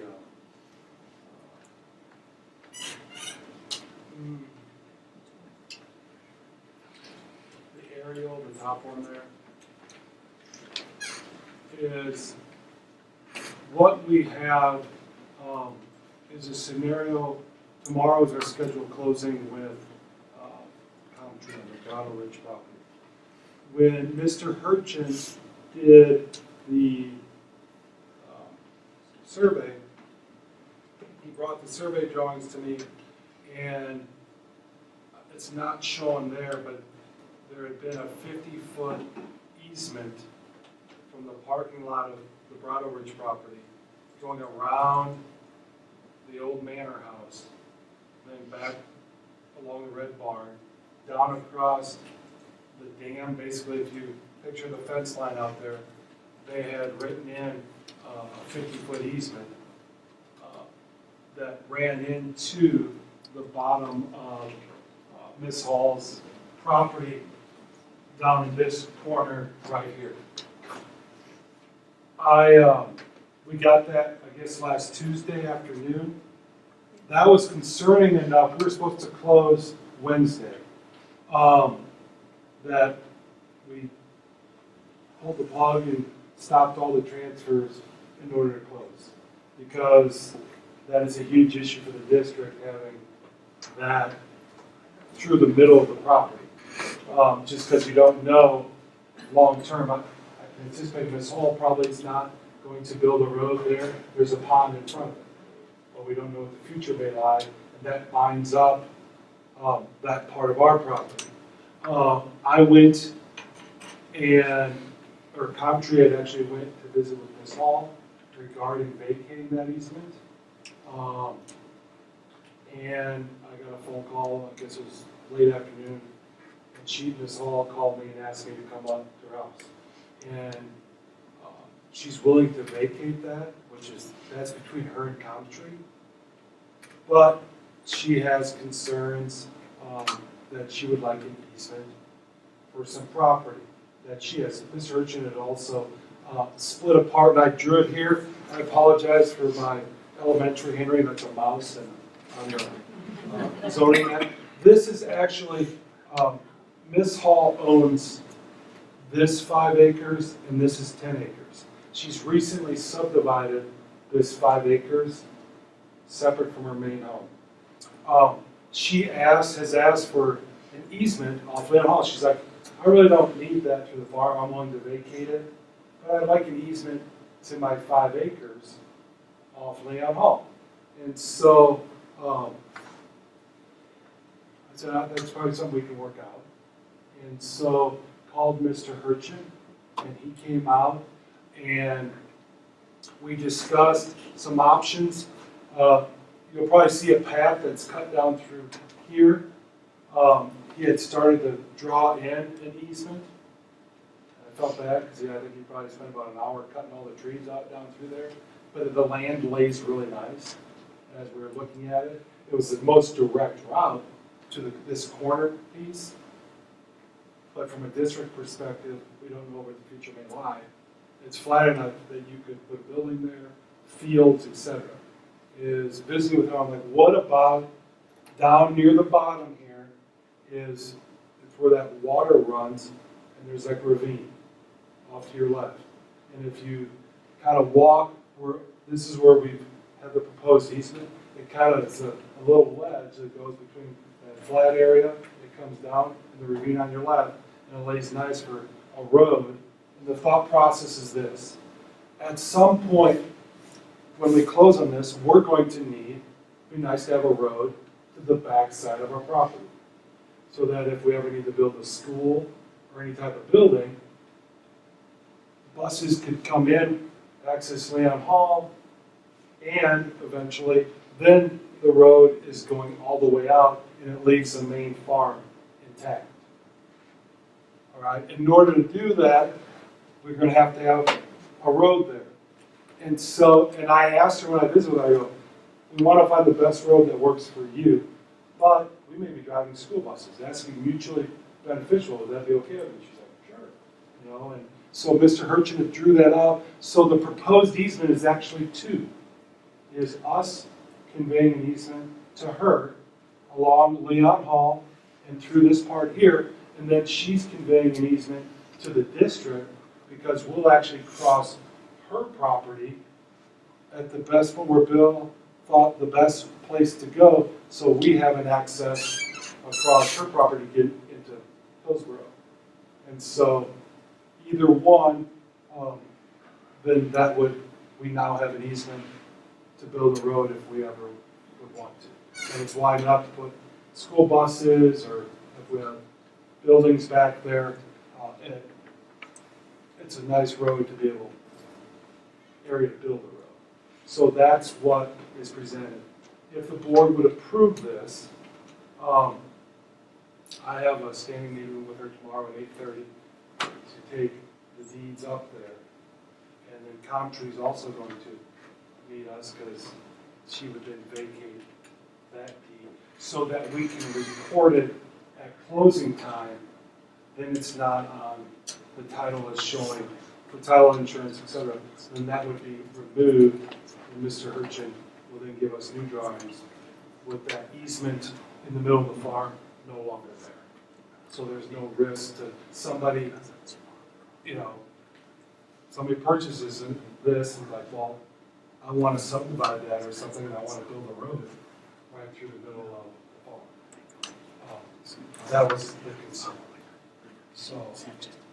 aerial, the top one there? Is what we have is a scenario. Tomorrow is our scheduled closing with Comtree on the Grotto Ridge property. When Mr. Hurchin did the survey, he brought the survey drawings to me, and it's not shown there, but there had been a 50-foot easement from the parking lot of the Grotto Ridge property going around the old manor house, then back along the Red Barn, down across the dam. Basically, if you picture the fence line out there, they had written in a 50-foot easement that ran into the bottom of Miss Hall's property down in this corner right here. We got that, I guess, last Tuesday afternoon. That was concerning enough. We were supposed to close Wednesday. That we pulled the plug and stopped all the transfers in order to close. Because that is a huge issue for the district, having that through the middle of the property. Just because you don't know long term. I anticipate Miss Hall probably is not going to build a road there. There's a pond in front of it. But we don't know what the future may lie, and that binds up that part of our property. I went and, or Comtree had actually went to visit with Ms. Hall regarding vacating that easement. And I got a phone call, I guess it was late afternoon, and Ms. Hall called me and asked me to come up to her house. And she's willing to vacate that, that's between her and Comtree. But she has concerns that she would like an easement for some property that she has. Ms. Urchin had also split apart, and I drew it here. I apologize for my elementary handwriting, that's a mouse and on your zoning map. This is actually, Ms. Hall owns this 5 acres and this is 10 acres. She's recently subdivided this 5 acres separate from her main home. She has asked for an easement off Leon Hall. She's like, I really don't need that to the farm, I'm willing to vacate it, but I'd like an easement to my 5 acres off Leon Hall. And so, I said, that's probably something we can work out. And so, called Mr. Hurchin, and he came out, and we discussed some options. You'll probably see a path that's cut down through here. He had started to draw in an easement. I felt bad because I think he probably spent about an hour cutting all the trees out down through there. But the land lays really nice as we were looking at it. It was the most direct route to this corner piece. But from a district perspective, we don't know where the future may lie. It's flat enough that you could put a building there, fields, etc. Is visiting with them, I'm like, what about down near the bottom here is where that water runs, and there's like a ravine off to your left. And if you kind of walk, this is where we have the proposed easement. It kind of, it's a little ledge that goes between that flat area, it comes down, and the ravine on your left, and it lays nice for a road. And the thought process is this. At some point, when we close on this, we're going to need, it'd be nice to have a road to the back side of our property. So that if we ever need to build a school or any type of building, buses could come in, access Leon Hall, and eventually, then the road is going all the way out and it leaves the main farm intact. All right, in order to do that, we're going to have a road there. And so, and I asked her when I visited with her, I go, we want to find the best road that works for you, but we may be driving school buses. It has to be mutually beneficial. Would that be okay with you? She's like, sure. You know, and so Mr. Hurchin drew that out. So the proposed easement is actually 2. Is us conveying an easement to her along Leon Hall and through this part here, and then she's conveying an easement to the district because we'll actually cross her property at the best, where Bill thought the best place to go, so we have an access across her property to get into Hillsborough. And so either one, then that we now have an easement to build a road if we ever would want to. And it's wide enough to put school buses, or if we have buildings back there, and it's a nice road to be able, area to build a road. So that's what is presented. If the board would approve this, I have a standing meeting with her tomorrow at 8:30 to take the deeds up there. And then Comtree is also going to meet us because she would then vacate that deed so that we can record it at closing time. Then it's not on the title as showing for title insurance, etc. Then that would be removed, and Mr. Hurchin will then give us new drawings with that easement in the middle of the farm no longer there. So there's no risk to somebody, somebody purchases this and like, well, I want to subdivide that or something, and I want to build a road right through the middle of the farm. That was the concern. So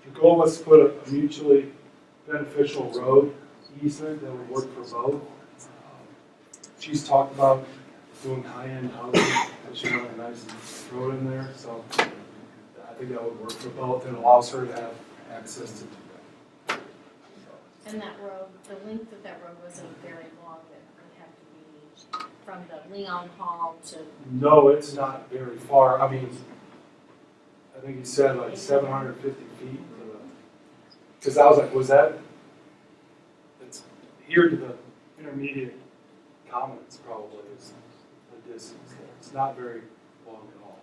the goal was to put a mutually beneficial road easement that would work for both. She's talked about doing high-end housing, and she wanted a nice road in there, so I think that would work for both and allows her to have access to do that. And that road, the length of that road wasn't very long, it would have to be from the Leon Hall to, No, it's not very far. I mean, I think he said like 750 feet. Because I was like, was that? It's here to the intermediate commons probably is the distance there. It's not very long at all.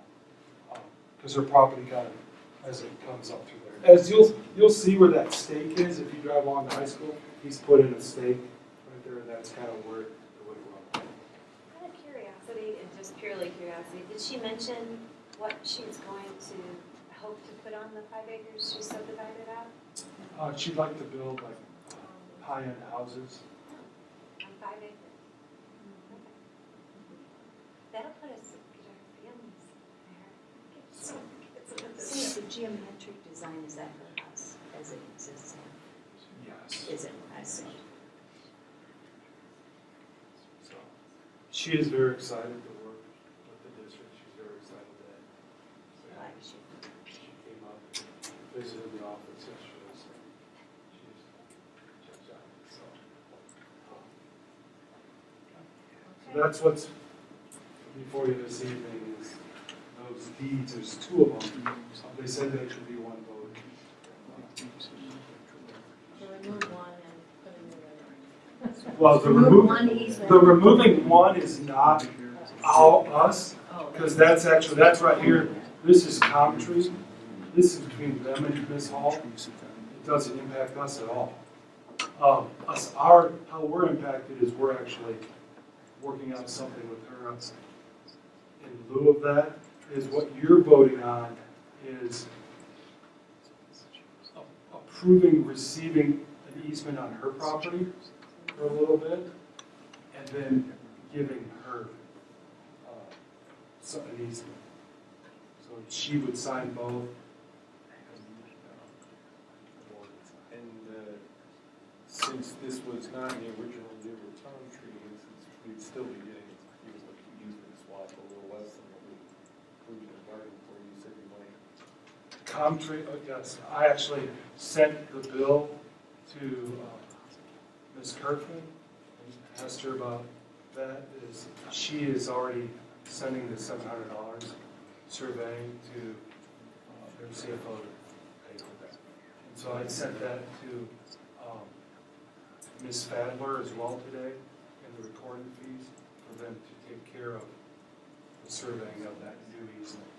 Because her property kind of, as it comes up through there. As you'll see where that stake is if you drive along the high school. He's put in a stake right there, and that's kind of where it would run. Out of curiosity, and just purely curiosity, did she mention what she was going to hope to put on the 5 acres she subdivided out? She'd like to build like high-end houses. On 5 acres? Okay. That'll put us, get our families there. So, So is the geometric design, is that for us as it exists now? Yes. Is it? I see. So she is very excited to work with the district. She's very excited that she came up and visited the office yesterday. So she's excited. So that's what's before you this evening is those deeds. There's 2 of them. They said there should be 1 vote. to remove one and put a new one. Well, Remove one easement. the removing one is not us, Oh, because that's right here. This is Comtree. This is between them and Miss Hall. It doesn't impact us at all. How we're impacted is we're actually working on something with her. In lieu of that, is what you're voting on is approving receiving an easement on her property for a little bit, and then giving her an easement. So she would sign both. And since this was not the original deal with Tom Tree, we'd still be getting, it was like the easement swap a little less than what we included in the bargain for. You said you might. Comtree, yes, I actually sent the bill to Ms. Kirkman and asked her about that. She is already sending the $700 surveying to their CFO to pay for that. And so I sent that to Ms. Fadler as well today, and the recording fees for them to take care of the surveying of that new easement.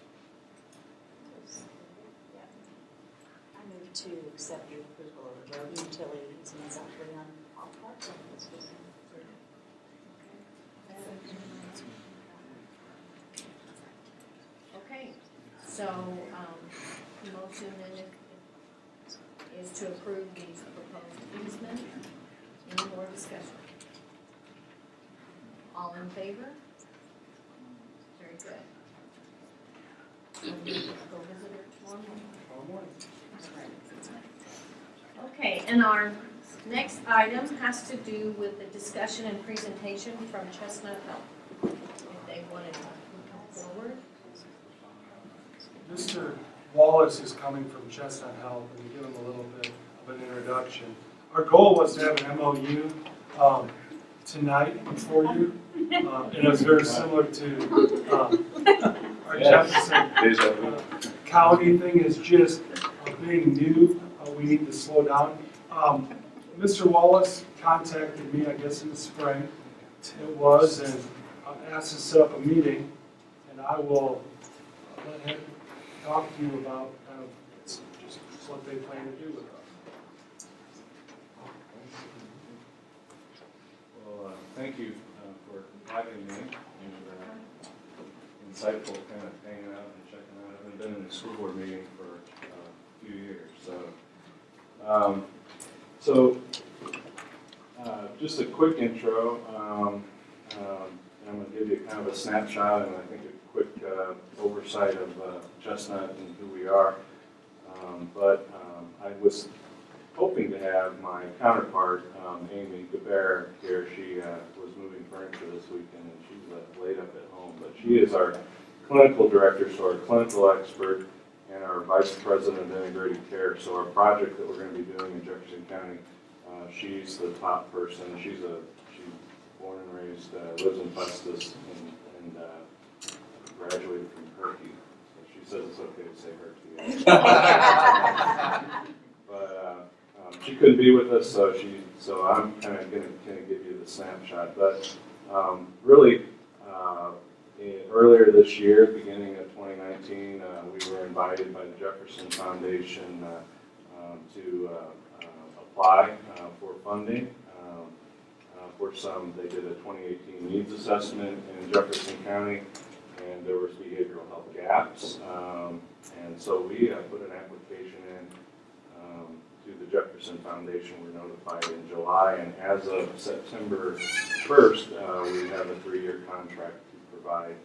I move to accept the approval of the road utility easements actually on all parts of this. Okay, so, the motion then is to approve these proposed easements. Any more discussion? All in favor? Very good. So we will go visit her tomorrow morning. Okay, and our next item has to do with the discussion and presentation from Chestnut Health. If they wanted to come forward. Mr. Wallace is coming from Chestnut Health, and to give him a little bit of an introduction. Our goal was to have an MOU tonight for you, and it was very similar to our Jefferson County thing is just being new. We need to slow down. Mr. Wallace contacted me, I guess in the spring, it was, and asked to set up a meeting, and I will let him talk to you about kind of just what they plan to do with us. Well, thank you for inviting me, and insightful kind of hanging out and checking out. I haven't been in a school board meeting for a few years, so just a quick intro. I'm going to give you kind of a snapshot and I think a quick oversight of Chestnut and who we are. But I was hoping to have my counterpart, Amy Gabert, here. She was moving furniture this weekend and she's laid up at home. But she is our clinical director, so our clinical expert, and our vice president of integrated care. So our project that we're going to be doing in Jefferson County She's the top person. She's born and raised, lives in Festus, and graduated from Herky. So she says it's okay to say Herky. But she couldn't be with us, so I'm kind of going to give you the snapshot. But really, earlier this year, beginning of 2019, we were invited by the Jefferson Foundation to apply for funding. They did a 2018 needs assessment in Jefferson County, and there was behavioral health gaps. And so we put an application in to the Jefferson Foundation. We're notified in July, and as of September 1st, we have a 3-year contract to provide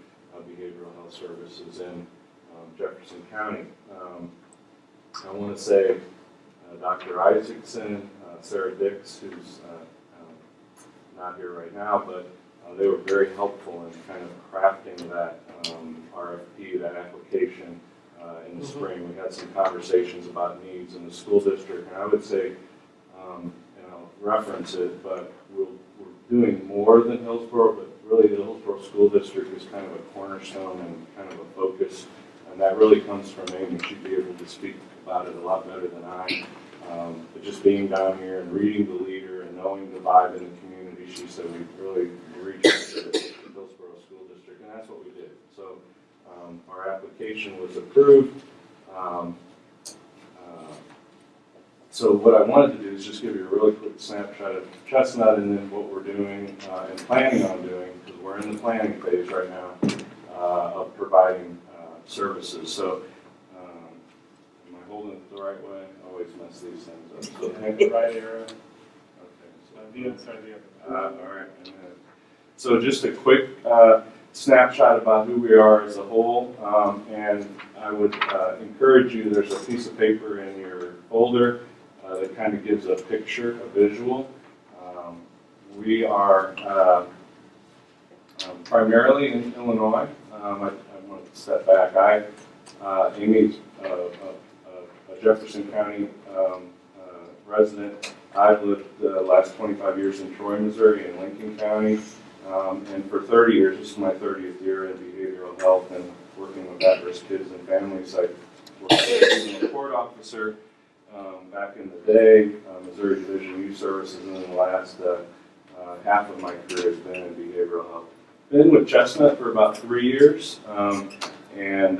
behavioral health services in Jefferson County. I want to say Dr. Isaacson, Sarah Dix, who's not here right now, but they were very helpful in kind of crafting that RFP, that application in the spring. We had some conversations about needs in the school district, and I would say, reference it, but we're doing more than Hillsborough, but really the Hillsborough School District is kind of a cornerstone and kind of a focus, and that really comes from Amy. She'd be able to speak about it a lot better than I. But just being down here and reading the leader and knowing the vibe in the community, she said we really reached the Hillsborough School District, and that's what we did. So our application was approved. So what I wanted to do is just give you a really quick snapshot of Chestnut and then what we're doing and planning on doing, because we're in the planning phase right now of providing services. So am I holding it the right way? I always mess these things up. So The right arrow. Okay. Sorry, the All right. So just a quick snapshot about who we are as a whole, and I would encourage you, there's a piece of paper in your folder that kind of gives a picture, a visual. We are primarily in Illinois. I want to step back. Amy's a Jefferson County resident. I've lived the last 25 years in Troy, Missouri, in Lincoln County, and for 30 years, this is my 30th year in behavioral health and working with at-risk kids and families. I worked as a court officer back in the day, Missouri Division of Youth Services, and then the last half of my career has been in behavioral health. Been with Chestnut for about 3 years, and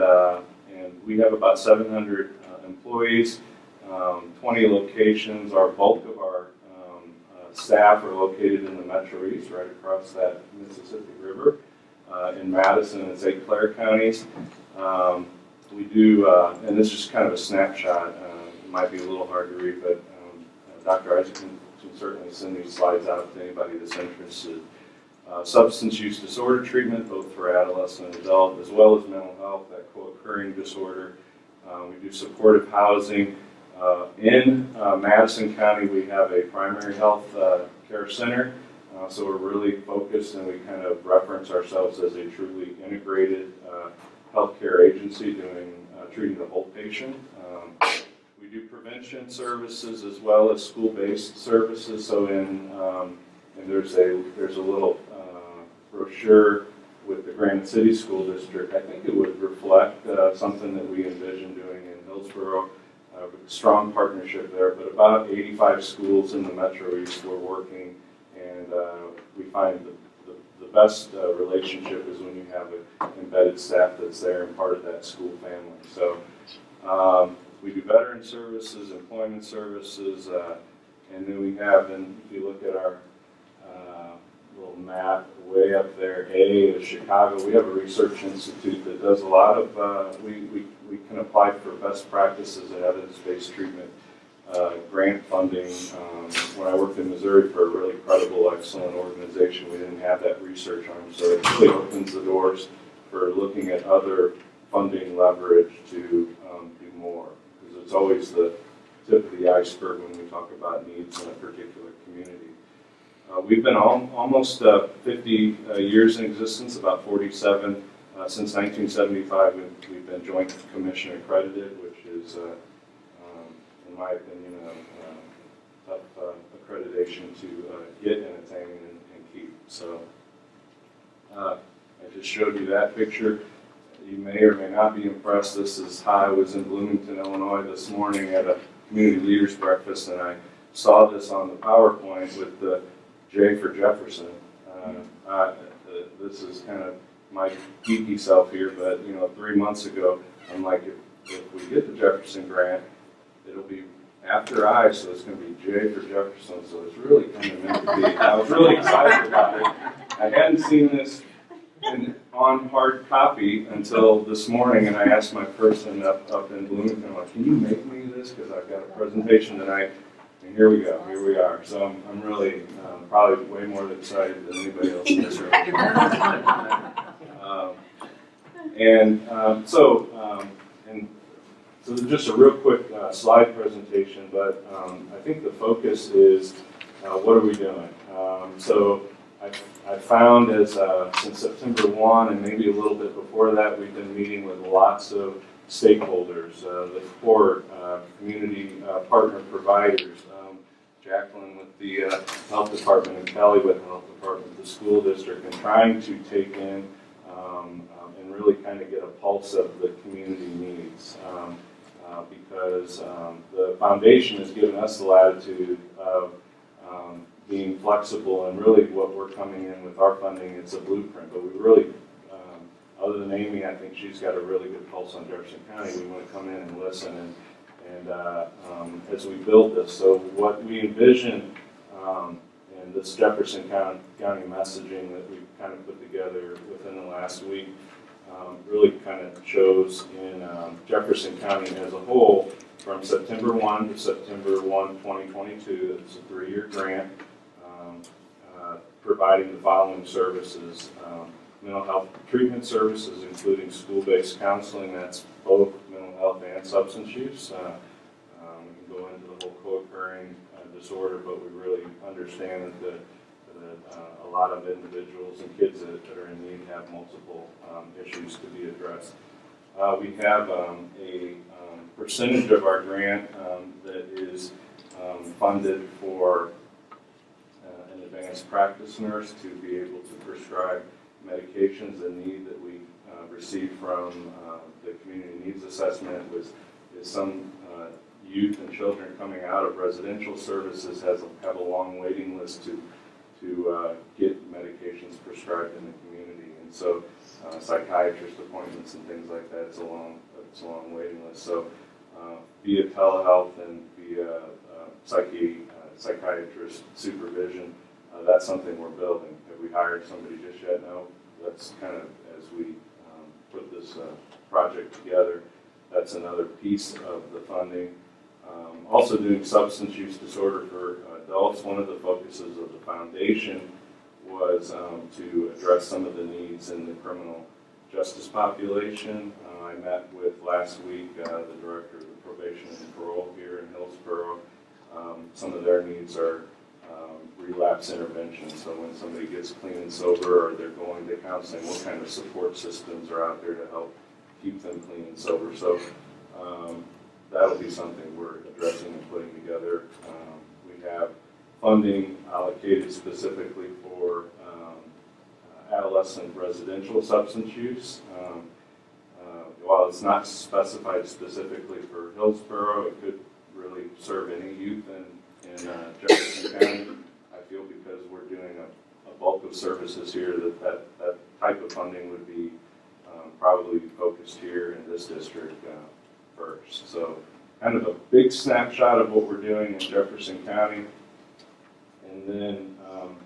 we have about 700 employees, 20 locations. Our bulk of our staff are located in the Metro East, right across that Mississippi River. In Madison and St. Clair counties. We do, and this is kind of a snapshot. It might be a little hard to read, but Dr. Isaac can certainly send these slides out to anybody that's interested. Substance use disorder treatment, both for adolescent and adult, as well as mental health, that co-occurring disorder. We do supportive housing. In Madison County, we have a primary health care center. So we're really focused, and we kind of reference ourselves as a truly integrated healthcare agency treating the whole patient. We do prevention services as well as school-based services. So and there's a little brochure with the Granite City School District. I think it would reflect something that we envision doing in Hillsborough. Strong partnership there, but about 85 schools in the Metro East we're working, and we find the best relationship is when you have an embedded staff that's there and part of that school family. So we do veteran services, employment services, and then we have, and if you look at our little map way up there, A is Chicago. We have a research institute that does a lot of, we can apply for best practices and evidence-based treatment, grant funding. When I worked in Missouri for a really credible, excellent organization, we didn't have that research arm, so it really opens the doors for looking at other funding leverage to do more, because it's always the tip of the iceberg when we talk about needs in a particular community. We've been almost 50 years in existence, about 47. Since 1975, we've been Joint Commission accredited, which is, in my opinion, accreditation to get and attain and keep. So I just showed you that picture. You may or may not be impressed. This is how I was in Bloomington, Illinois this morning at a community leaders breakfast, and I saw this on the PowerPoint with the J for Jefferson. This is kind of my geeky self here, but 3 months ago, I'm like, if we get the Jefferson grant, it'll be after I, so it's going to be J for Jefferson. So it's really kind of meant to be. I was really excited about it. I hadn't seen this on hard copy until this morning, and I asked my person up in Bloomington, I'm like, can you make me this? Because I've got a presentation tonight, and here we go, here we are. So I'm really probably way more excited than anybody else in this room. So just a real quick slide presentation, but I think the focus is what are we doing? So I found since September 1 and maybe a little bit before that, we've been meeting with lots of stakeholders, the court, community partner providers, Jacqueline with the health department and Kelly with the health department, the school district, and trying to take in and really kind of get a pulse of the community needs. Because the foundation has given us the latitude of being flexible, and really what we're coming in with our funding, it's a blueprint, but we really, other than Amy, I think she's got a really good pulse on Jefferson County. We want to come in and listen and as we build this. So what we envision in this Jefferson County messaging that we've kind of put together within the last week really kind of shows in Jefferson County as a whole from September 1 to September 1, 2022. It's a 3-year grant providing the following services. Mental health treatment services, including school-based counseling, that's both mental health and substance use. We can go into the whole co-occurring disorder, but we really understand that a lot of individuals and kids that are in need have multiple issues to be addressed. We have a percentage of our grant that is funded for an advanced practice nurse to be able to prescribe medications. A need that we received from the community needs assessment is some youth and children coming out of residential services have a long waiting list to get medications prescribed in the community, and so psychiatrist appointments and things like that, it's a long waiting list. So via telehealth and via psychiatrist supervision, that's something we're building. Have we hired somebody just yet? No. That's kind of as we put this project together. That's another piece of the funding. Also doing substance use disorder for adults. One of the focuses of the foundation was to address some of the needs in the criminal justice population. I met with last week the director of the probation and parole here in Hillsborough. Some of their needs are relapse intervention. So when somebody gets clean and sober or they're going to counseling, what kind of support systems are out there to help keep them clean and sober? So that'll be something we're addressing and putting together. We have funding allocated specifically for adolescent residential substance use. While it's not specified specifically for Hillsborough, it could really serve any youth in Jefferson County. I feel because we're doing a bulk of services here that type of funding would be probably focused here in this district first. So kind of a big snapshot of what we're doing in Jefferson County. And then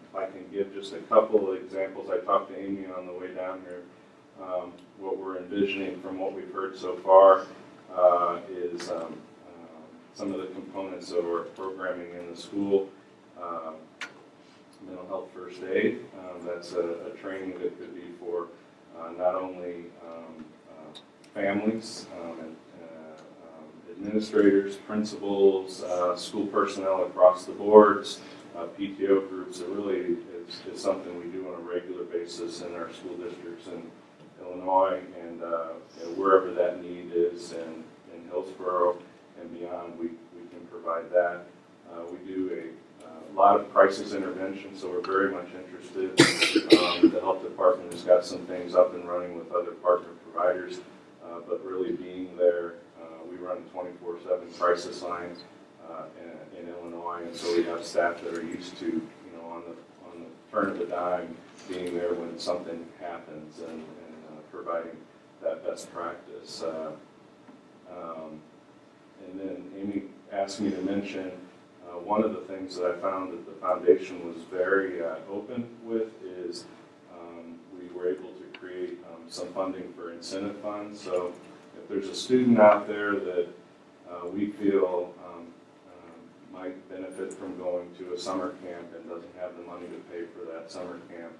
if I can give just a couple of examples. I talked to Amy on the way down here. What we're envisioning from what we've heard so far is some of the components of our programming in the school. Mental health first aid. That's a training that could be for not only families and administrators, principals, school personnel across the boards, PTO groups. It really is something we do on a regular basis in our school districts in Illinois, and wherever that need is in Hillsborough and beyond, we can provide that. We do a lot of crisis intervention, so we're very much interested. The health department has got some things up and running with other partner providers, but really being there, we run 24/7 crisis lines in Illinois, and so we have staff that are used to, on the turn of the dime, being there when something happens and providing that best practice. And then Amy asked me to mention one of the things that I found that the foundation was very open with is we were able to create some funding for incentive funds. So if there's a student out there that we feel might benefit from going to a summer camp and doesn't have the money to pay for that summer camp,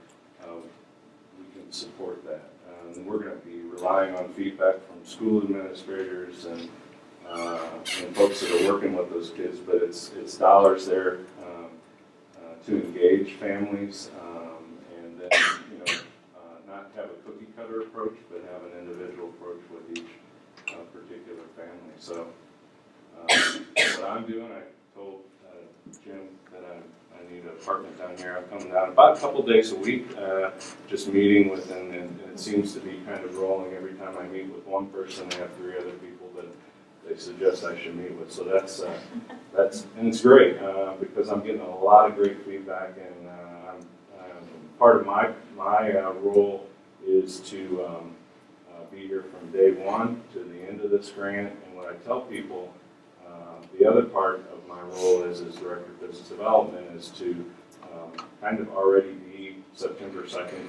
we can support that. And we're going to be relying on feedback from school administrators and folks that are working with those kids, but it's dollars there to engage families and then not have a cookie cutter approach, but have an individual approach with each particular family. So what I'm doing, I told Jim that I need an apartment down here. I'm coming down about a couple days a week, just meeting with them, and it seems to be kind of rolling. Every time I meet with one person, they have 3 other people that they suggest I should meet with. So that's and it's great because I'm getting a lot of great feedback, and part of my role is to be here from day one to the end of this grant. And what I tell people, the other part of my role as Director of Business Development is to kind of already be September 2nd,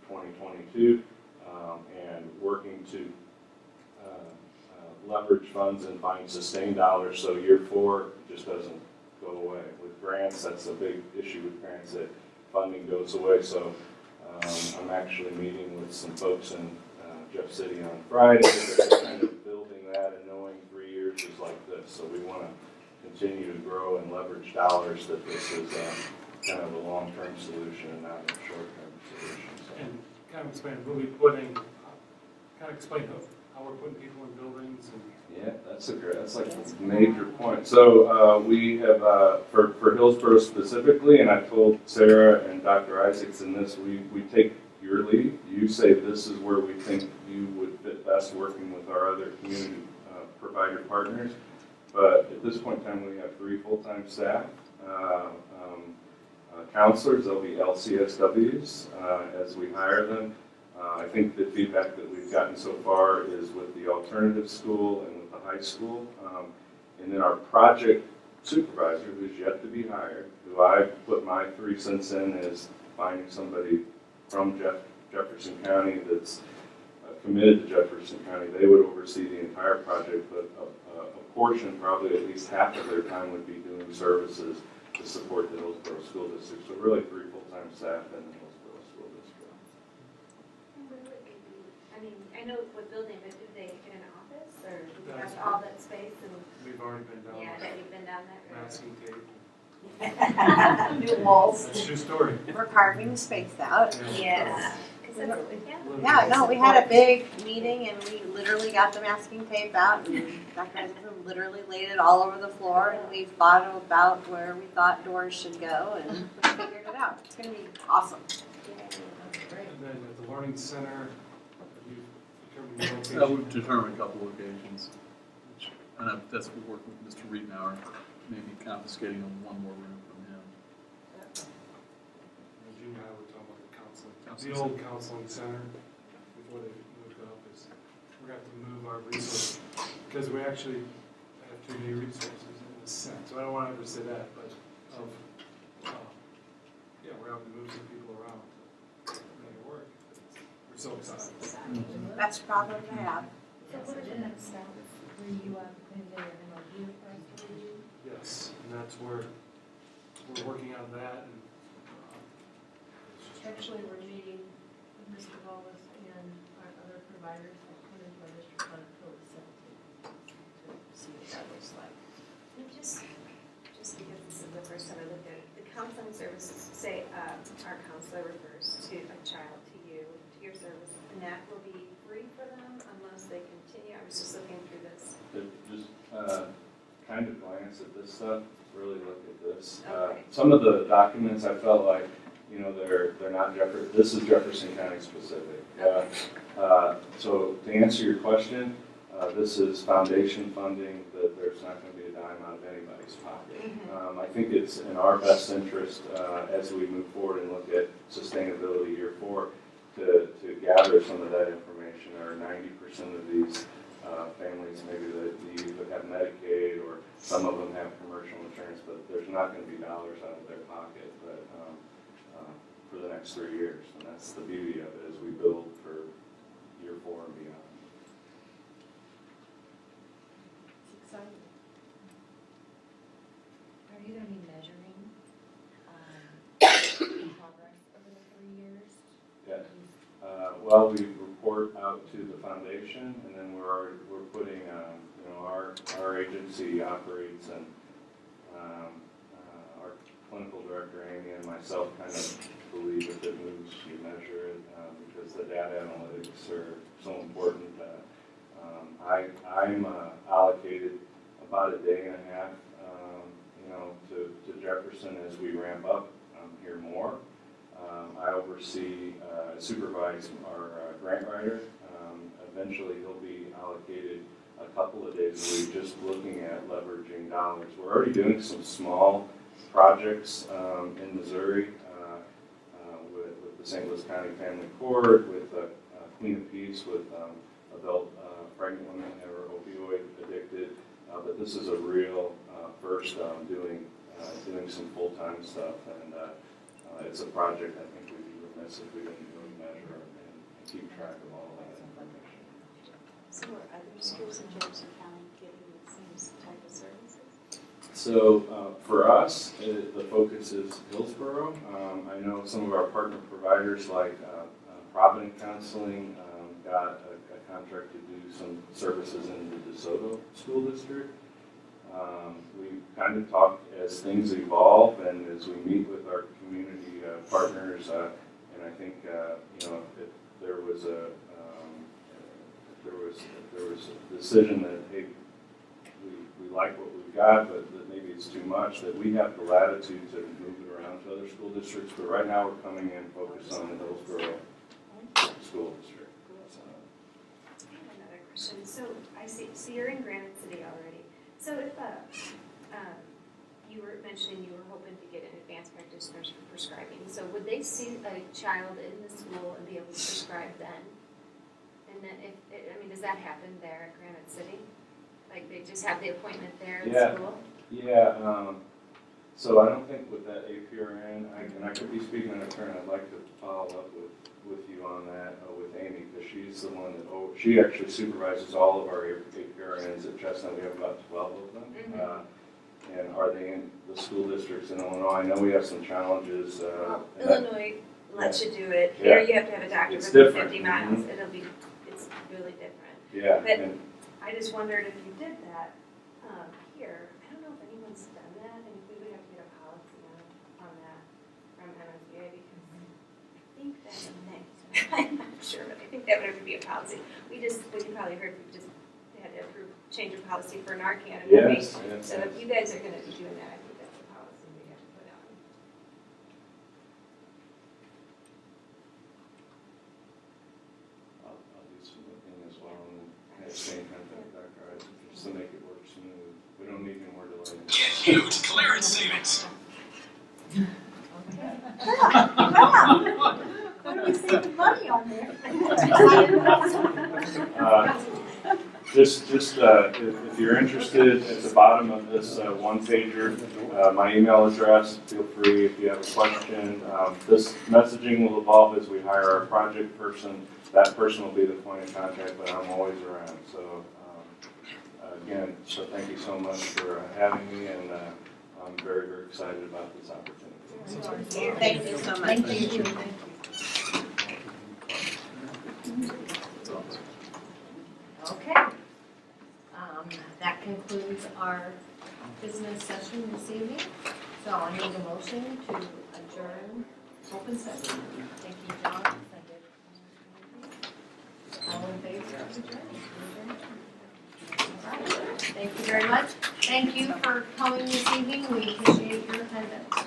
2022, and working to leverage funds and find sustained dollars so year 4 just doesn't go away. With grants, that's a big issue with grants, that funding goes away. So I'm actually meeting with some folks in Jeff City on Friday that are kind of building that and knowing 3 years is like this. So we want to continue to grow and leverage dollars, that this is kind of a long-term solution and not a short-term solution. So. And kind of explain, we'll be putting, kind of explain how we're putting people in buildings and. Yeah, that's like a major point. So we have, for Hillsborough specifically, and I told Sarah and Dr. Isaacs in this, we take your lead. You say this is where we think you would fit best working with our other community provider partners. But at this point in time, we have 3 full-time staff. Counselors, they'll be LCSWs as we hire them. I think the feedback that we've gotten so far is with the alternative school and with the high school. And then our project supervisor, who's yet to be hired, who I put my 3 cents in, is finding somebody from Jefferson County that's committed to Jefferson County. They would oversee the entire project, but a portion, probably at least half of their time, would be doing services to support the Hillsborough School District. So really 3 full-time staff in the Hillsborough School District. I mean, I know what building, but did they get an office, or did you have all that space and? We've already been down. Yeah, that you've been down that road. Masking tape. New walls. That's a true story. We're carving the space out. Yeah. 'Cause that's, Yeah, no, we had a big meeting and we literally got the masking tape out and Dr. Isaacson literally laid it all over the floor, and we thought about where we thought doors should go and we figured it out. It's gonna be awesome. And then at the Learning Center, have you determined the location? We've determined a couple locations, and that's what we're working with Mr. Riedenauer, maybe confiscating one more room from him. Junior high, we're talking about the old counseling center, before they moved up, is we're going to have to move our resources, because we actually have too many resources in a sense. So I don't want to ever say that, but yeah, we're going to have to move some people around to make it work. We're so excited. That's a problem to have. So what are the next steps? Were you putting together an MOU for us to review? Yes, and that's where we're working on that. And, Actually, we're meeting with Mr. Wallace and our other providers that come into our district on October 17th to see what that looks like. And just because this is the first time I looked at it, the counseling services, say, our counselor refers to a child to you, to your service, and that will be free for them unless they continue. I was just looking through this. Just kind of glance at this stuff. really look at this. Okay. Some of the documents I felt like, you know, they're not this is Jefferson County specific. So to answer your question, this is foundation funding that there's not going to be a dime out of anybody's pocket. I think it's in our best interest as we move forward and look at sustainability year 4 to gather some of that information. Or 90% of these families, maybe the youth would have Medicaid, or some of them have commercial insurance, but there's not going to be dollars out of their pocket. But for the next 3 years, and that's the beauty of it as we build for year 4 and beyond. It's exciting. Are you gonna be measuring, progress over the 3 years? Yes. Well, we report out to the foundation, and then we're putting, you know, our agency operates, and our clinical director Amy and myself kind of believe if it moves, we measure it because the data analytics are so important. I'm allocated about a day and a half, you know, to Jefferson as we ramp up here more. I oversee, supervise our grant writer. Eventually, he'll be allocated a couple of days a week just looking at leveraging dollars. We're already doing some small projects in Missouri with the St. Louis County Family Court, with Queen of Peace, with adult pregnant women that are opioid addicted. But this is a real first doing some full-time stuff, and it's a project I think we'd be remiss if we didn't really measure and keep track of all that information. So are other schools in Jefferson County getting the same type of services? So for us, the focus is Hillsborough. I know some of our partner providers like Provident Counseling got a contract to do some services in the DeSoto School District. We kind of talk as things evolve and as we meet with our community partners, and I think you know, if there was a decision that hey, we like what we've got, but that maybe it's too much, that we have the latitude to move it around to other school districts. But right now, we're coming in focused on the Hillsborough School District. I have another question. So I see, so you're in Granite City already. So if you were mentioning you were hoping to get an advanced practitioners for prescribing, so would they see a child in the school and be able to prescribe then? And then I mean, does that happen there at Granite City? Like they just have the appointment there at school? Yeah. So I don't think with that APRN, and I could be speaking in a turn, I'd like to follow up with you on that with Amy, because she's the one that, she actually supervises all of our APRNs at Chestnut. We have about 12 of them. Mm-hmm. And are they in the school districts in Illinois? I know we have some challenges. Illinois lets you do it. Yeah. Here you have to have a doctor It's within different. 50 miles. Mhm. It's really different. Yeah. But and- I just wondered if you did that here. I don't know if anyone's done that, and if we would have to get a policy on that from MSBA, because I think that's a thing. I'm not sure, but I think that would have to be a policy. What you probably heard, we just had to approve change of policy for Narcan. And Yes. so if you guys are going to be doing that, I think that's a policy we have to put on. I'll do some looking as well and exchange contact with Dr. Isaac just to make it work smooth. We don't need any more delay. Get huge clearance savings. What are we saving money on there? Just if you're interested, at the bottom of this one pager, my email address. Feel free if you have a question. This messaging will evolve as we hire our project person. That person will be the point of contact, but I'm always around. So again, so thank you so much for having me, and I'm very, very excited about this opportunity. Thank you so much. Thank you. Okay. That concludes our business session this evening. So I need a motion to adjourn open session. Thank you, John. All in favor of adjourning? All right. Thank you very much. Thank you for coming this evening. We appreciate your attendance.